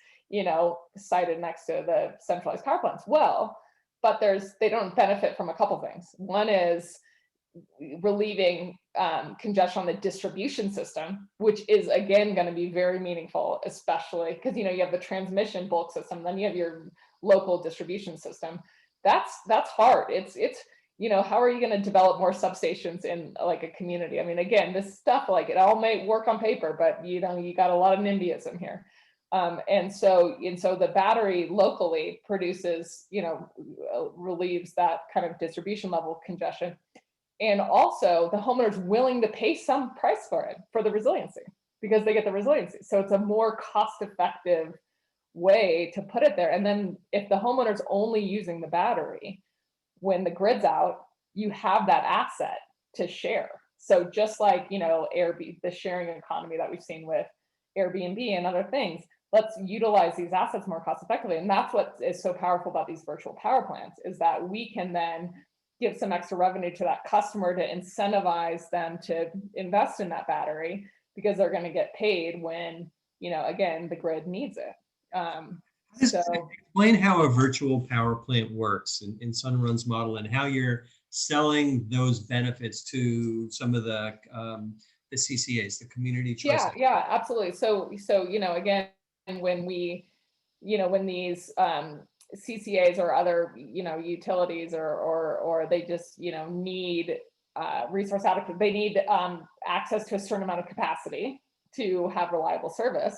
sited next to the centralized power plants. Well, but they don't benefit from a couple things. One is relieving congestion on the distribution system, which is, again, going to be very meaningful, especially because you have the transmission bulk system, then you have your local distribution system. That's hard. It's how are you going to develop more substations in like a community? I mean, again, this stuff, like, it all may work on paper, but you got a lot of NIMBYism here. And so the battery locally produces, relieves that kind of distribution level congestion. And also the homeowner's willing to pay some price for it, for the resiliency, because they get the resiliency. So it's a more cost-effective way to put it there. And then if the homeowner's only using the battery, when the grid's out, you have that asset to share. So just like, Airbnb, the sharing economy that we've seen with Airbnb and other things, let's utilize these assets more cost effectively. And that's what is so powerful about these virtual power plants, is that we can then give some extra revenue to that customer to incentivize them to invest in that battery, because they're going to get paid when, again, the grid needs it. Explain how a virtual power plant works in Sunrun's model, and how you're selling those benefits to some of the CCAs, the community choice. Yeah, absolutely. So again, when when these CCAs or other utilities or they just need resource adequate, they need access to a certain amount of capacity to have reliable service,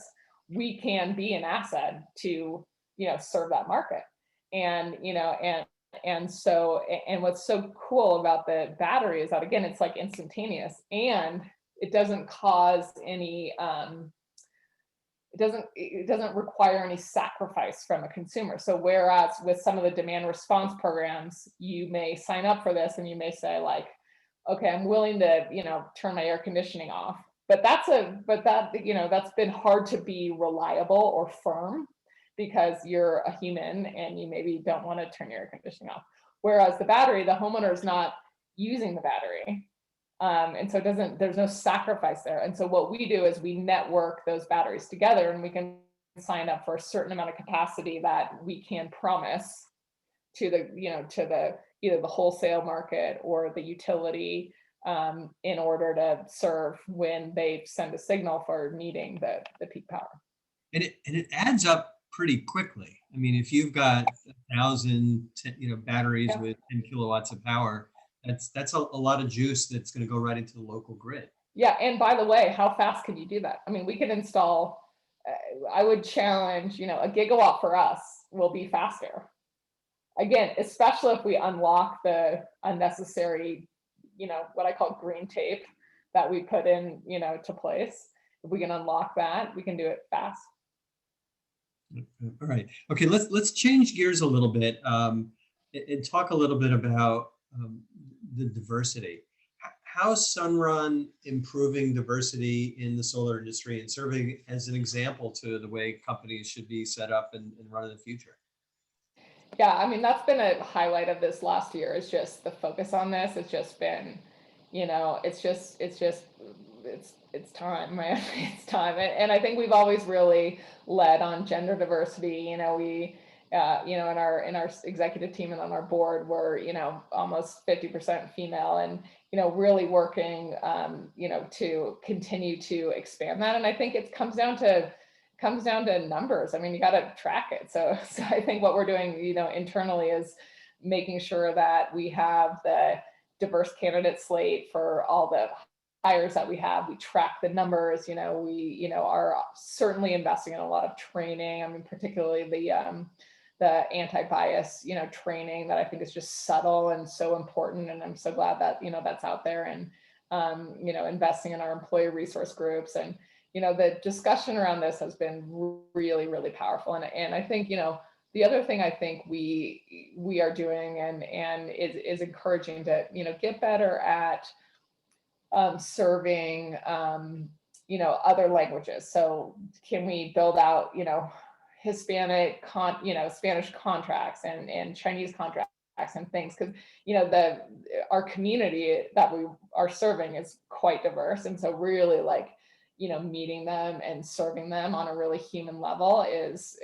we can be an asset to serve that market. And so what's so cool about the battery is that, again, it's like instantaneous, and it doesn't cause any it doesn't require any sacrifice from a consumer. So whereas with some of the demand response programs, you may sign up for this and you may say, like, okay, I'm willing to turn my air conditioning off, but that's been hard to be reliable or firm, because you're a human and you maybe don't want to turn your air conditioning off. Whereas the battery, the homeowner is not using the battery. And so there's no sacrifice there. And so what we do is we network those batteries together, and we can sign up for a certain amount of capacity that we can promise to the, either the wholesale market or the utility, in order to serve when they send a signal for needing the peak power. And it adds up pretty quickly. I mean, if you've got 1,000 batteries with 10 kilowatts of power, that's a lot of juice that's going to go right into the local grid. Yeah, and by the way, how fast can you do that? I mean, we can install, I would challenge, a gigawatt for us will be faster. Again, especially if we unlock the unnecessary, what I call green tape that we put in, to place. If we can unlock that, we can do it fast. All right. Okay, let's change gears a little bit and talk a little bit about the diversity. how's Sunrun improving diversity in the solar industry and serving as an example to the way companies should be set up and run in the future? Yeah, I mean, that's been a highlight of this last year, is just the focus on this. It's just been, it's time, man. It's time. And I think we've always really led on gender diversity. In our executive team and on our board, we're, almost 50% female, and, really working, to continue to expand that. And I think it comes down to numbers. I mean, you got to track it. So I think what we're doing, internally, is making sure that we have the diverse candidate slate for all the hires that we have. We track the numbers. We, are certainly investing in a lot of training. I mean, particularly the anti-bias, training that I think is just subtle and so important. And I'm so glad that, that's out there, and, investing in our employee resource groups. And, the discussion around this has been really, really powerful. And I think, the other thing I think we are doing and is encouraging to, get better at serving, other languages. So can we build out, Hispanic, Spanish contracts and Chinese contracts and things, because, our community that we are serving is quite diverse. And so really, like, meeting them and serving them on a really human level is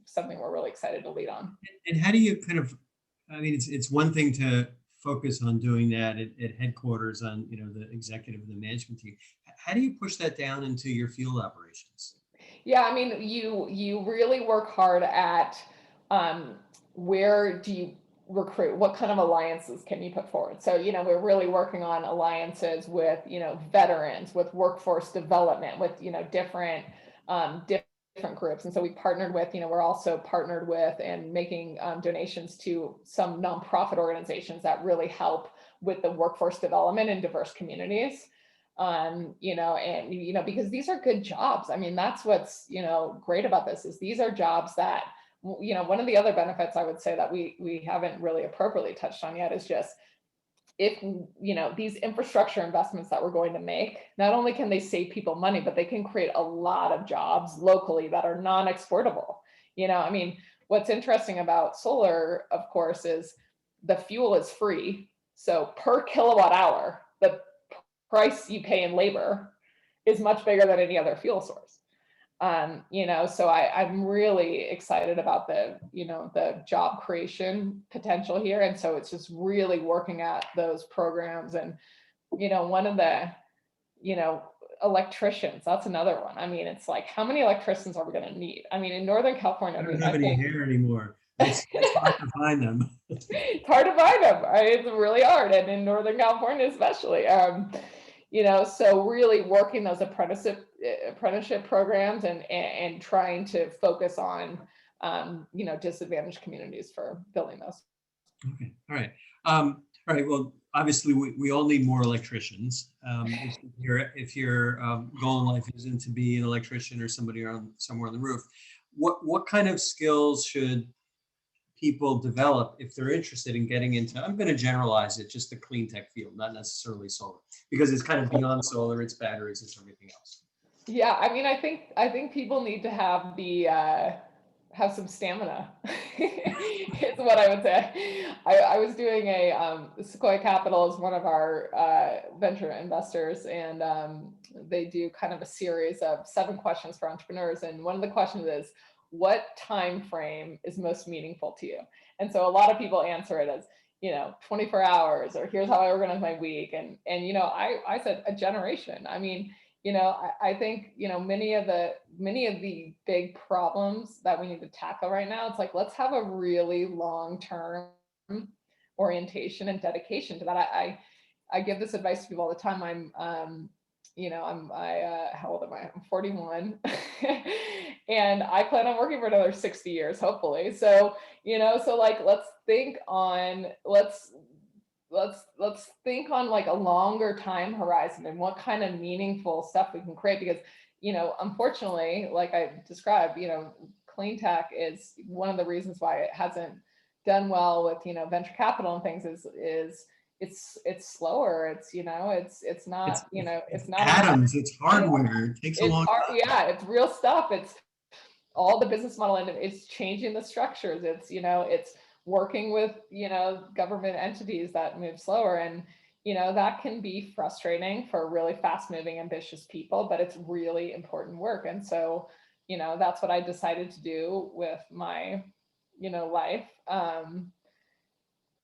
something we're really excited to lead on. And how do you kind of, I mean, it's one thing to focus on doing that at headquarters on, the executive and the management team. How do you push that down into your field operations? Yeah, I mean, you really work hard at where do you recruit? What kind of alliances can you put forward? So, we're really working on alliances with, veterans, with workforce development, with, different groups. And so we partnered with, we're also partnered with and making donations to some nonprofit organizations that really help with the workforce development in diverse communities. Because these are good jobs. I mean, that's what's, great about this, is these are jobs that, one of the other benefits I would say that we haven't really appropriately touched on yet is just, if, these infrastructure investments that we're going to make, not only can they save people money, but they can create a lot of jobs locally that are non-exportable. I mean, what's interesting about solar, of course, is the fuel is free. So per kilowatt hour, the price you pay in labor is much bigger than any other fuel source. So I'm really excited about the job creation potential here. And so it's just really working at those programs. And, one of the, electricians, that's another one. I mean, it's like, how many electricians are we going to need? I mean, in Northern California, I don't have any hair anymore. It's hard to find them. It's hard to find them. Right? It's really hard. And in Northern California, especially, so really working those apprenticeship programs and trying to focus on, disadvantaged communities for building those. Okay. All right. All right. Well, obviously, we all need more electricians. If your goal in life isn't to be an electrician or somebody somewhere on the roof, what kind of skills should people develop if they're interested in getting into, I'm going to generalize it, just the clean tech field, not necessarily solar, because it's kind of beyond solar, it's batteries, it's everything else. Yeah, I mean, I think people need to have have some stamina. Is what I would say. I was doing Sequoia Capital is one of our venture investors, and they do kind of a series of 7 questions for entrepreneurs, and one of the questions is, what time frame is most meaningful to you? And so a lot of people answer it as, 24 hours, or here's how I organize my week. And I said a generation. I mean, I think, many of the big problems that we need to tackle right now, it's like, let's have a really long-term orientation and dedication to that. I give this advice to people all the time. How old am I? I'm 41. And I plan on working for another 60 years, hopefully. So, like, let's think on like a longer time horizon and what kind of meaningful stuff we can create. Because, unfortunately, like I described, clean tech is one of the reasons why it hasn't done well with, venture capital and things is, it's slower. It's, it's not, it's not atoms, it's hardware, it takes a long time. yeah, it's real stuff. It's all the business model, and it's changing the structures. It's, it's working with, government entities that move slower. And, that can be frustrating for really fast moving, ambitious people, but it's really important work. And so, that's what I decided to do with my, life.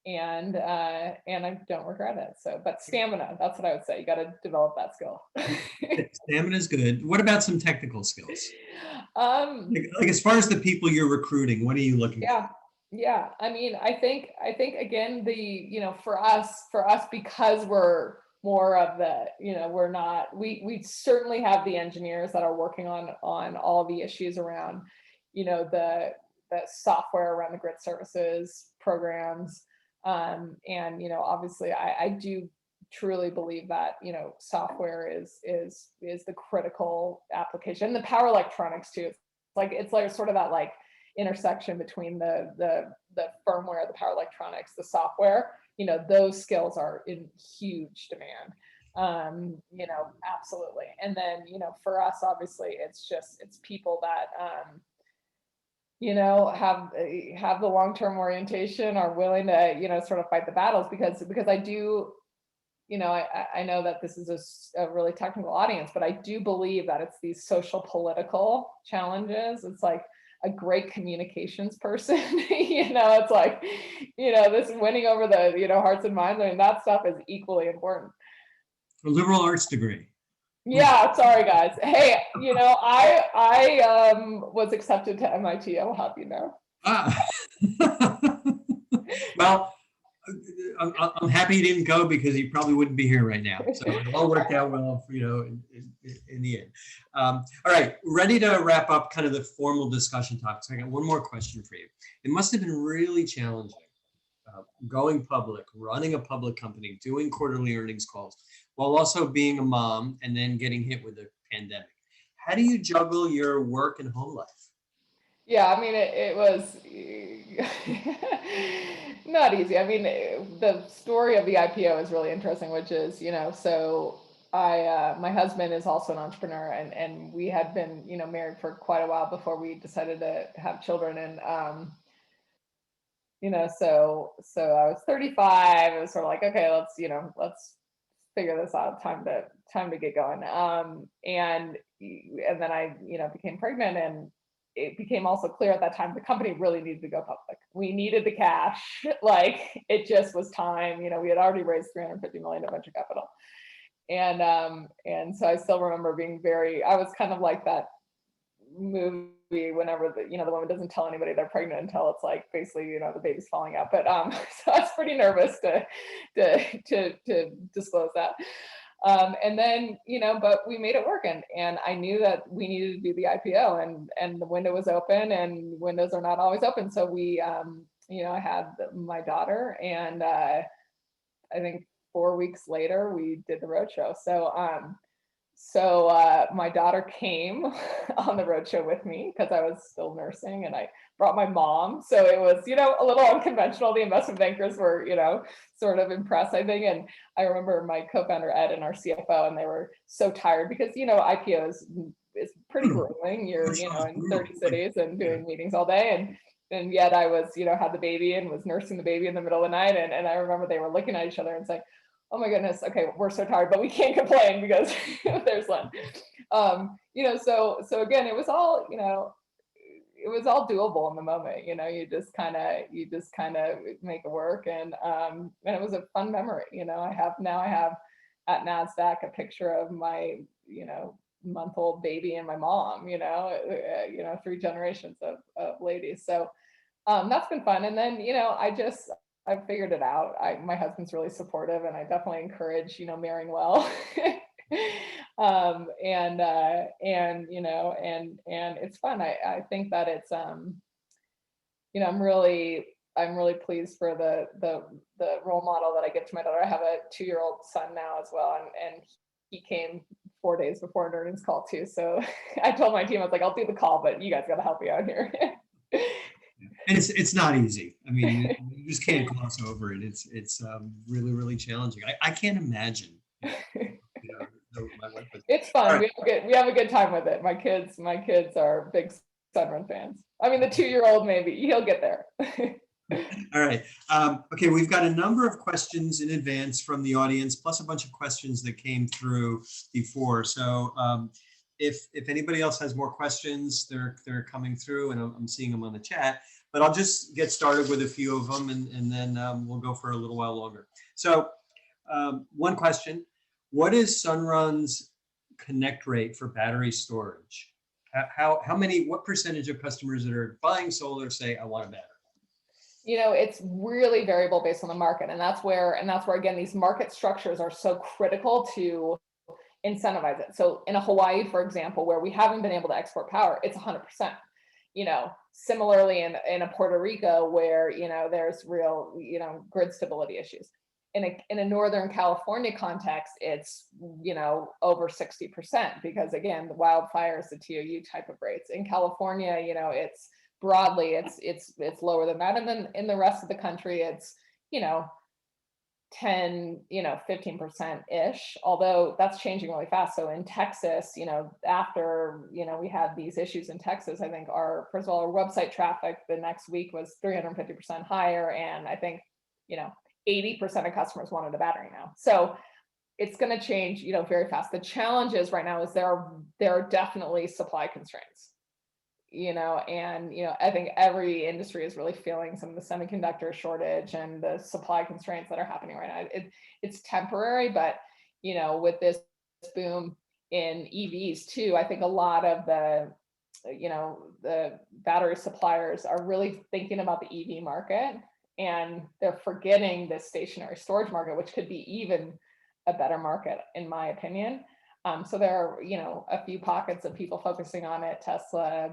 And I don't regret it. So, but stamina, that's what I would say. You got to develop that skill. Stamina is good. What about some technical skills? Um, Like as far as the people you're recruiting, what are you looking yeah. Yeah. I mean, I think again, for us, because we're more of the, we're not, we certainly have the engineers that are working on all the issues around, the software around the grid services programs. And, obviously I do truly believe that, software is the critical application. The power electronics too. It's like sort of that like intersection between the firmware, the power electronics, the software. Those skills are in huge demand. Absolutely. And then, for us, obviously, it's people that have the long-term orientation, are willing to, sort of fight the battles, because I do, I know that this is a really technical audience, but I do believe that it's these social political challenges. It's like a great communications person, it's like, this winning over the, hearts and minds. I mean, that stuff is equally important. for? A liberal arts degree. Yeah, sorry guys. Hey, I was accepted to MIT. I will have you know. Ah. Well, I'm happy you didn't go, because you probably wouldn't be here right now. So it all worked out well, in the end. All right, ready to wrap up kind of the formal discussion topics. I got one more question for you. It must have been really challenging going public, running a public company, doing quarterly earnings calls, while also being a mom and then getting hit with a pandemic. How do you juggle your work and home life? Yeah, I mean, it was not easy. I mean, the story of the IPO is really interesting, which is, so my husband is also an entrepreneur, and we had been, married for quite a while before we decided to have children. And, so I was 35. It was sort of like, okay, let's figure this out. Time to get going. And then I, became pregnant, and it became also clear at that time the company really needed to go public. We needed the cash. Like, it just was time. We had already raised $350 million of venture capital. And so I still remember being I was kind of like that movie whenever the woman doesn't tell anybody they're pregnant until it's like basically, the baby's falling out. But so I was pretty nervous to disclose that. And then, but we made it work, and I knew that we needed to do the IPO, and the window was open, and windows are not always open. So we, I had my daughter, and I think 4 weeks later we did the roadshow. So my daughter came on the roadshow with me because I was still nursing, and I brought my mom. So it was, a little unconventional. The investment bankers were, sort of impressed, I think. And I remember my co-founder, Ed, and our CFO, and they were so tired because, IPO is pretty grueling. You're, in 30 cities and doing meetings all day. And yet I was, had the baby and was nursing the baby in the middle of the night. And I remember they were looking at each other and saying, oh my goodness, okay, we're so tired, but we can't complain because there's Lynn. So again, it was all, it was all doable in the moment. You just kind of make it work. And it was a fun memory. I have at NASDAQ a picture of my, month-old baby and my mom, 3 generations of ladies. So that's been fun. And then, I've figured it out. My husband's really supportive, and I definitely encourage, marrying well. And it's fun. I think that it's, I'm really pleased for the role model that I give to my daughter. I have a 2-year-old son now as well. And he came 4 days before an earnings call too. So I told my team, I was like, I'll do the call, but you guys got to help me out here. And it's not easy. I mean, you just can't gloss over it. It's really, really challenging. I can't imagine. My wife was. It's All fun. right. We have a good time with it. My kids are big Sunrun fans. I mean, the 2-year-old maybe he'll get there. All right. Okay, we've got a number of questions in advance from the audience, plus a bunch of questions that came through before. So if anybody else has more questions, they're coming through, and I'm seeing them on the chat. But I'll just get started with a few of them, and then we'll go for a little while longer. So one question: what is Sunrun's connect rate for battery storage? What percentage of customers that are buying solar say, I want a battery? It's really variable based on the market. And that's where again, these market structures are so critical to incentivize it. So in Hawaii, for example, where we haven't been able to export power, it's 100%. Similarly in a Puerto Rico where, there's real, grid stability issues. In a Northern California context, it's, over 60% because again, the wildfires, the TOU type of rates. In California, it's broadly, it's lower than that. And then in the rest of the country, it's, 10, 15% ish, although that's changing really fast. So in Texas, after, we had these issues in Texas, I think first of all, our website traffic the next week was 350% higher. And I think, 80% of customers wanted a battery now. So it's going to change, very fast. The challenge is right now is there are definitely supply constraints. I think every industry is really feeling some of the semiconductor shortage and the supply constraints that are happening right now. It's temporary, but with this boom in EVs too, I think a lot of the battery suppliers are really thinking about the EV market, and they're forgetting the stationary storage market, which could be even a better market, in my opinion. So there are, a few pockets of people focusing on it, Tesla,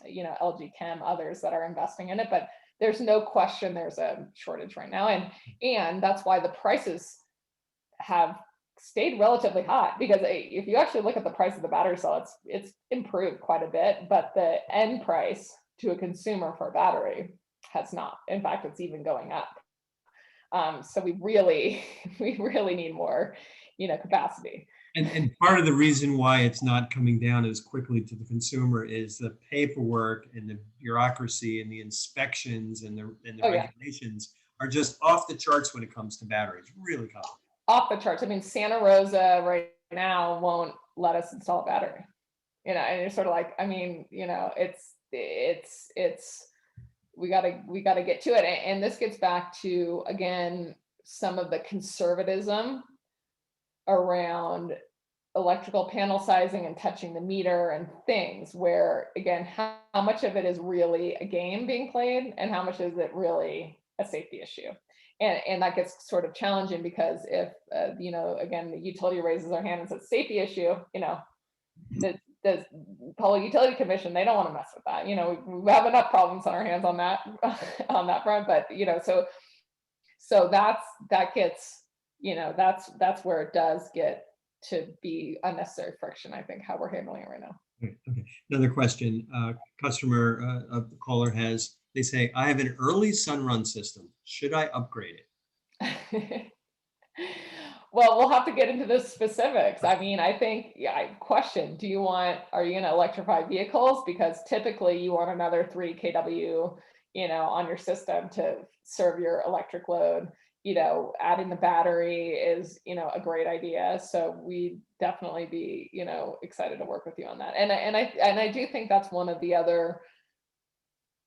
LG Chem, others that are investing in it, but there's no question there's a shortage right now. And that's why the prices have stayed relatively high, because if you actually look at the price of the battery cell, it's improved quite a bit, but the end price to a consumer for a battery has not. In fact, it's even going up. So we really need more, capacity. And part of the reason why it's not coming down as quickly to the consumer is the paperwork and the bureaucracy and the inspections and the regulations are just off the charts when it comes to batteries. Really complicated. Off the charts. I mean, Santa Rosa right now won't let us install a battery. And you're sort of like, I mean, it's we gotta get to it. And this gets back to, again, some of the conservatism around electrical panel sizing and touching the meter and things where, again, how much of it is really a game being played and how much is it really a safety issue? And that gets sort of challenging because if, again, the utility raises their hand and says safety issue, the Public Utility Commission, they don't want to mess with that. We have enough problems on our hands on that front, but, so that gets, that's where it does get to be unnecessary friction, I think, how we're handling it right now. Okay. Another question. Customer, a caller has, they say, I have an early Sunrun system. Should I upgrade it? Well, we'll have to get into the specifics. I mean, I think, question, are you going to electrify vehicles? Because typically you want another 3 kW, on your system to serve your electric load. Adding the battery is, a great idea. So we'd definitely be, excited to work with you on that. And I do think that's one of the other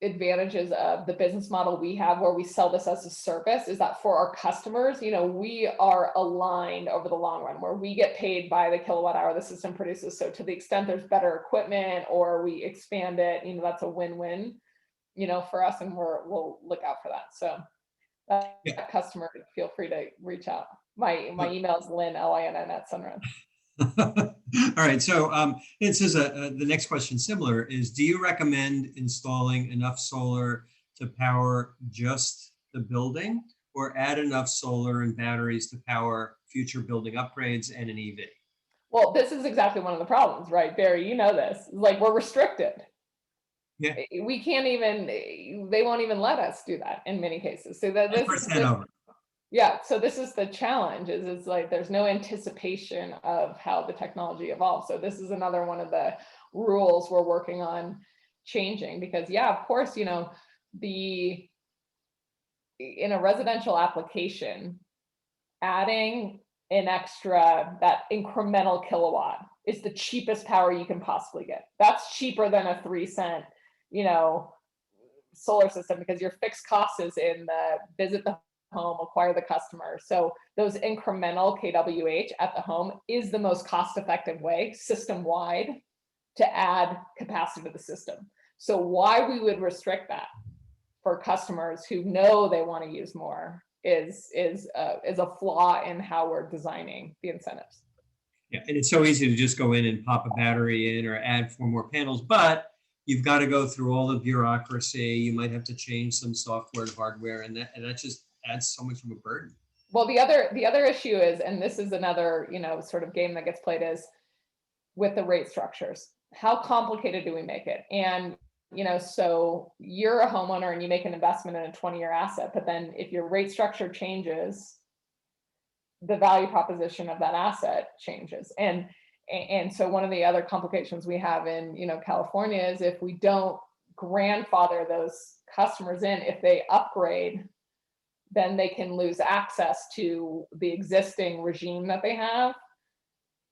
advantages of the business model we have, where we sell this as a service, is that for our customers, we are aligned over the long run, where we get paid by the kilowatt hour the system produces. So to the extent there's better equipment or we expand it, that's a win-win, for us, and we'll look out for that. So that customer, feel free to reach out. My email is Lynn, Linn @Sunrun. All right. So it says the next question similar is, do you recommend installing enough solar to power just the building, or add enough solar and batteries to power future building upgrades and an EV? Well, this is exactly one of the problems, right, Barry? You know this. Like, we're restricted. Yeah, We can't even, they won't even let us do that in many cases. So that this is 10% over. yeah, so this is the challenge is it's like there's no anticipation of how the technology evolves. So this is another one of the rules we're working on changing because yeah, of course, the in a residential application, adding an extra, that incremental kilowatt is the cheapest power you can possibly get. That's cheaper than a 3 cent, you know, solar system because your fixed cost is in the visit the home, acquire the customer. So those incremental kWh at the home is the most cost-effective way system-wide to add capacity to the system. So why we would restrict that for customers who know they want to use more is a flaw in how we're designing the incentives. Yeah, and it's so easy to just go in and pop a battery in or add 4 more panels, but you've got to go through all the bureaucracy. You might have to change some software and hardware, and that just adds so much of a burden. Well, the other issue is, and this is another, sort of game that gets played is with the rate structures. How complicated do we make it? And, so you're a homeowner and you make an investment in a 20-year asset, but then if your rate structure changes, the value proposition of that asset changes. And so one of the other complications we have in, California is if we don't grandfather those customers in, if they upgrade, then they can lose access to the existing regime that they have.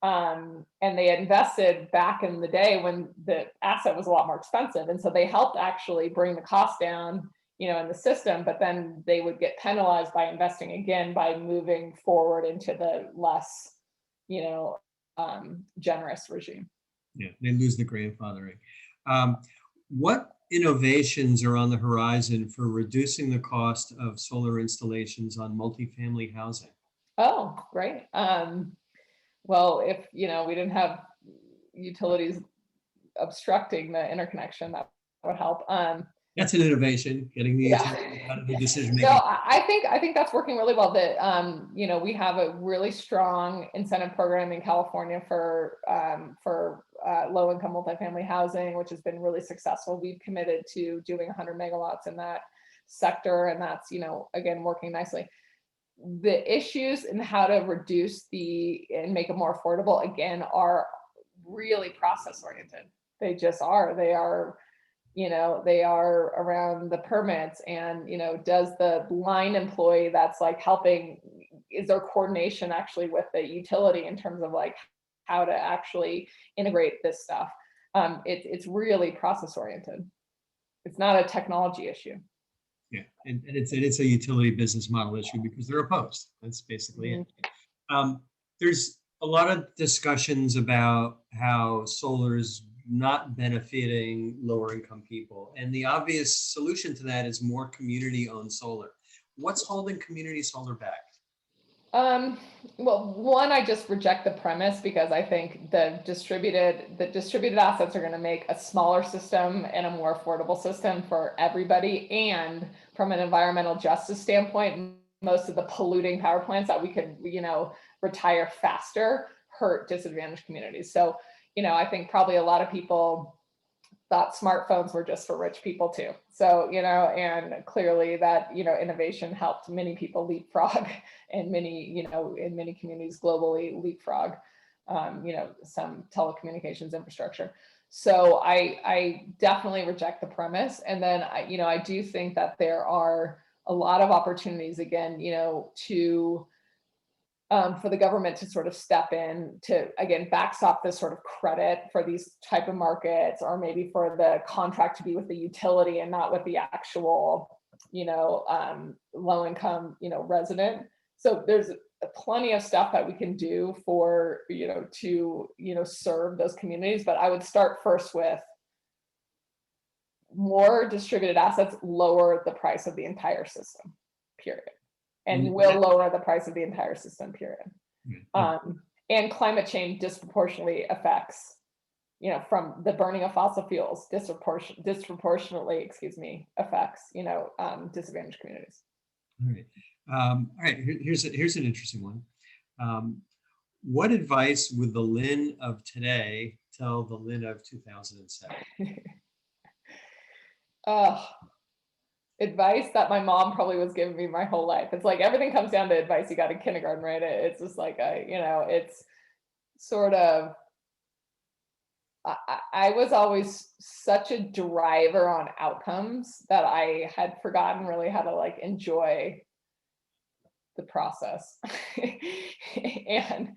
And they invested back in the day when the asset was a lot more expensive. And so they helped actually bring the cost down, in the system, but then they would get penalized by investing again by moving forward into the less, generous regime. Yeah, they lose the grandfathering. What innovations are on the horizon for reducing the cost of solar installations on multifamily housing? Oh, great. Well, if we didn't have utilities obstructing the interconnection, that would help. That's an innovation, getting the Yeah. utility out of the decision No, making. I think that's working really well. That we have a really strong incentive program in California for low-income multifamily housing, which has been really successful. We've committed to doing 100 megawatts in that sector, and that's again working nicely. The issues in how to reduce and make it more affordable again are really process oriented. They just are. They are around the permits and, does the line employee that's like helping, is there coordination actually with the utility in terms of like how to actually integrate this stuff? It's really process oriented. It's not a technology issue. Yeah, and it's a utility business model issue because they're opposed. That's basically it. There's a lot of discussions about how solar's not benefiting lower income people. And the obvious solution to that is more community owned solar. What's holding community solar back? Well, one, I just reject the premise because I think the distributed assets are going to make a smaller system and a more affordable system for everybody. And from an environmental justice standpoint, most of the polluting power plants that we could, retire faster hurt disadvantaged communities. So, I think probably a lot of people thought smartphones were just for rich people too. So, and clearly that, innovation helped many people leapfrog and many, in many communities globally leapfrog, some telecommunications infrastructure. So I definitely reject the premise. And then, I do think that there are a lot of opportunities again, to for the government to sort of step in to, again, backstop this sort of credit for these type of markets, or maybe for the contract to be with the utility and not with the actual, low income, resident. So there's plenty of stuff that we can do for, to, serve those communities. But I would start first with more distributed assets, lower the price of the entire system, period. And will lower the price of the entire system, period. And climate change disproportionately affects, from the burning of fossil fuels, disproportionately, affects, disadvantaged communities. All right. Here's an interesting one. What advice would the Lynn of today tell the Lynn of 2007? Advice that my mom probably was giving me my whole life. It's like everything comes down to advice you got in kindergarten, right? It's just like it's sort of I was always such a driver on outcomes that I had forgotten really how to like enjoy the process. And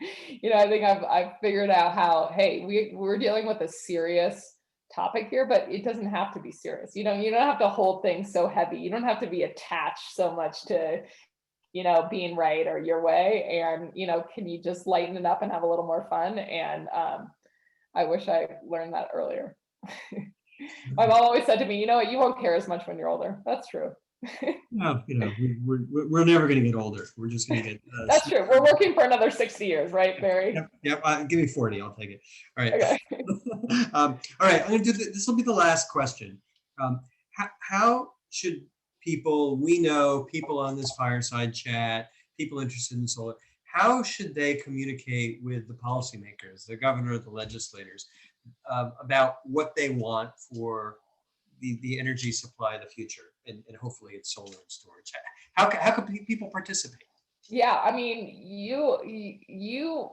I think I've figured out how, hey, we're dealing with a serious topic here, but it doesn't have to be serious. You don't have to hold things so heavy. You don't have to be attached so much to being right or your way. And can you just lighten it up and have a little more fun? And I wish I learned that earlier. My mom always said to me, you know what, you won't care as much when you're older. That's true. No, we're never going to get older. We're just going to get. That's true. We're working for another 60 years, right, Barry? Yep. Give me 40. I'll take it. All right. Okay. All right. I'm going to do this. Will be the last question. How should we know people on this fireside chat, people interested in solar, how should they communicate with the policymakers, the governor, the legislators, about what they want for the energy supply of the future, and hopefully it's solar and storage? How can people participate? Yeah, I mean, you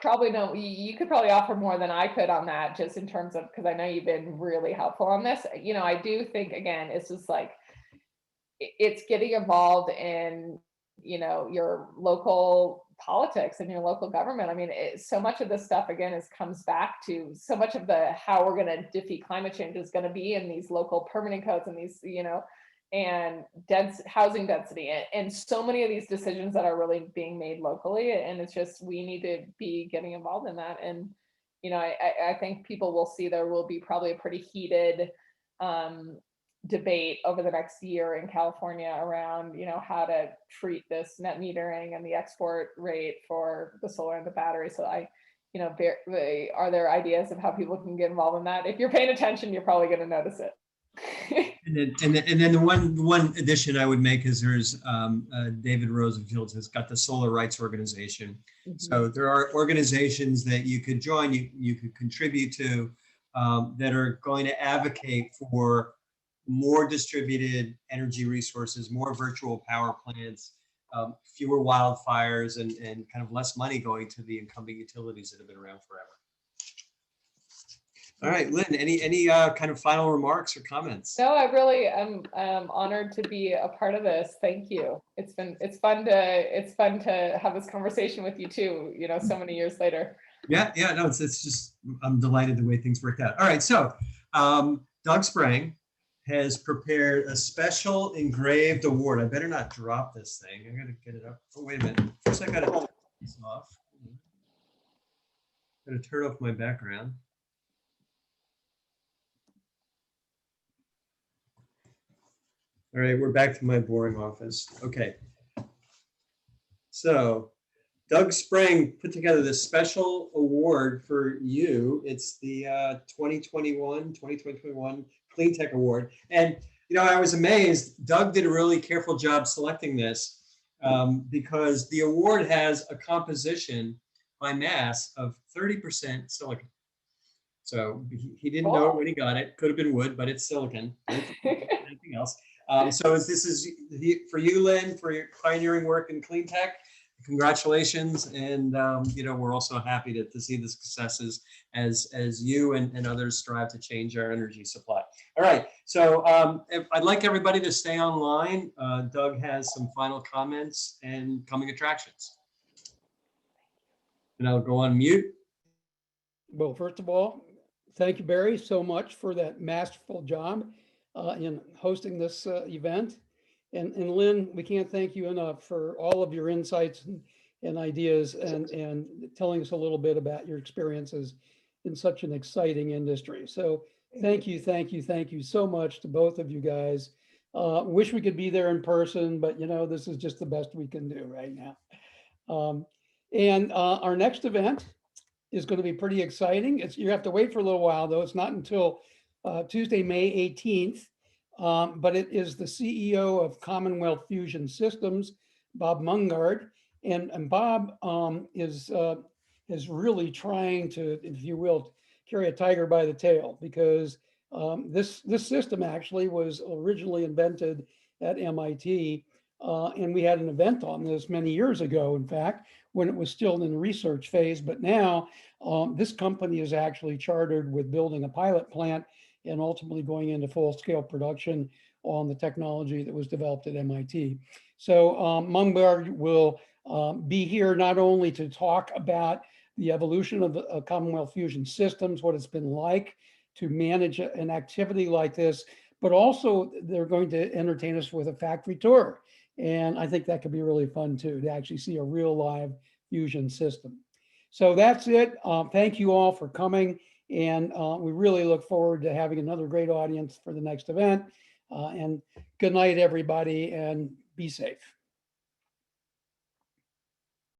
probably know, you could probably offer more than I could on that, just in terms of, because I know you've been really helpful on this. I do think, again, it's just like, it's getting involved in, your local politics and your local government. I mean, so much of this stuff, again, comes back to so much of the how we're going to defeat climate change is going to be in these local permitting codes and these, and dense housing density, and so many of these decisions that are really being made locally. And it's just, we need to be getting involved in that. And, I think people will see there will be probably a pretty heated debate over the next year in California around, how to treat this net metering and the export rate for the solar and the battery. So are there ideas of how people can get involved in that? If you're paying attention, you're probably going to notice it. And then the one addition I would make is there's David Rosenfield has got the Solar Rights Organization. Mm-hmm. So there are organizations that you could join, you could contribute to, that are going to advocate for more distributed energy resources, more virtual power plants, fewer wildfires, and kind of less money going to the incumbent utilities that have been around forever. All right, Lynn, any kind of final remarks or comments? No, I really am honored to be a part of this. Thank you. It's fun to have this conversation with you too, so many years later. Yeah, no, it's just, I'm delighted the way things worked out. All right, so Doug Sprang has prepared a special engraved award. I better not drop this thing. I gotta get it up. Oh, wait a minute. First I gotta turn this off. Gotta turn off my background. All right, we're back to my boring office. Okay. So Doug Sprang put together this special award for you. It's the 2021 Clean Tech Award. And, I was amazed. Doug did a really careful job selecting this because the award has a composition by mass of 30% silicon. So he didn't know it when he got it. Could have been wood, but it's silicon. Anything else. So this is for you, Lynn, for your pioneering work in clean tech. Congratulations, and we're also happy to see the successes as you and others strive to change our energy supply. All right, so I'd like everybody to stay online. Doug has some final comments and coming attractions. And I'll go on mute. Well, first of all, thank you, Barry, so much for that masterful job in hosting this event. And Lynn, we can't thank you enough for all of your insights and ideas and telling us a little bit about your experiences in such an exciting industry. So thank you so much to both of you guys. Wish we could be there in person, but this is just the best we can do right now. And our next event is going to be pretty exciting. You have to wait for a little while though. It's not until Tuesday, May 18th. But it is the CEO of Commonwealth Fusion Systems, Bob Mungard, and Bob is really trying to, if you will, carry a tiger by the tail, because This system actually was originally invented at MIT, and we had an event on this many years ago, in fact, when it was still in the research phase. But now this company is actually chartered with building a pilot plant and ultimately going into full-scale production on the technology that was developed at MIT. So Mungberg will be here not only to talk about the evolution of Commonwealth Fusion Systems, what it's been like to manage an activity like this, but also they're going to entertain us with a factory tour. And I think that could be really fun too, to actually see a real live fusion system. So that's it. Thank you all for coming. And we really look forward to having another great audience for the next event. And good night, everybody, and be safe.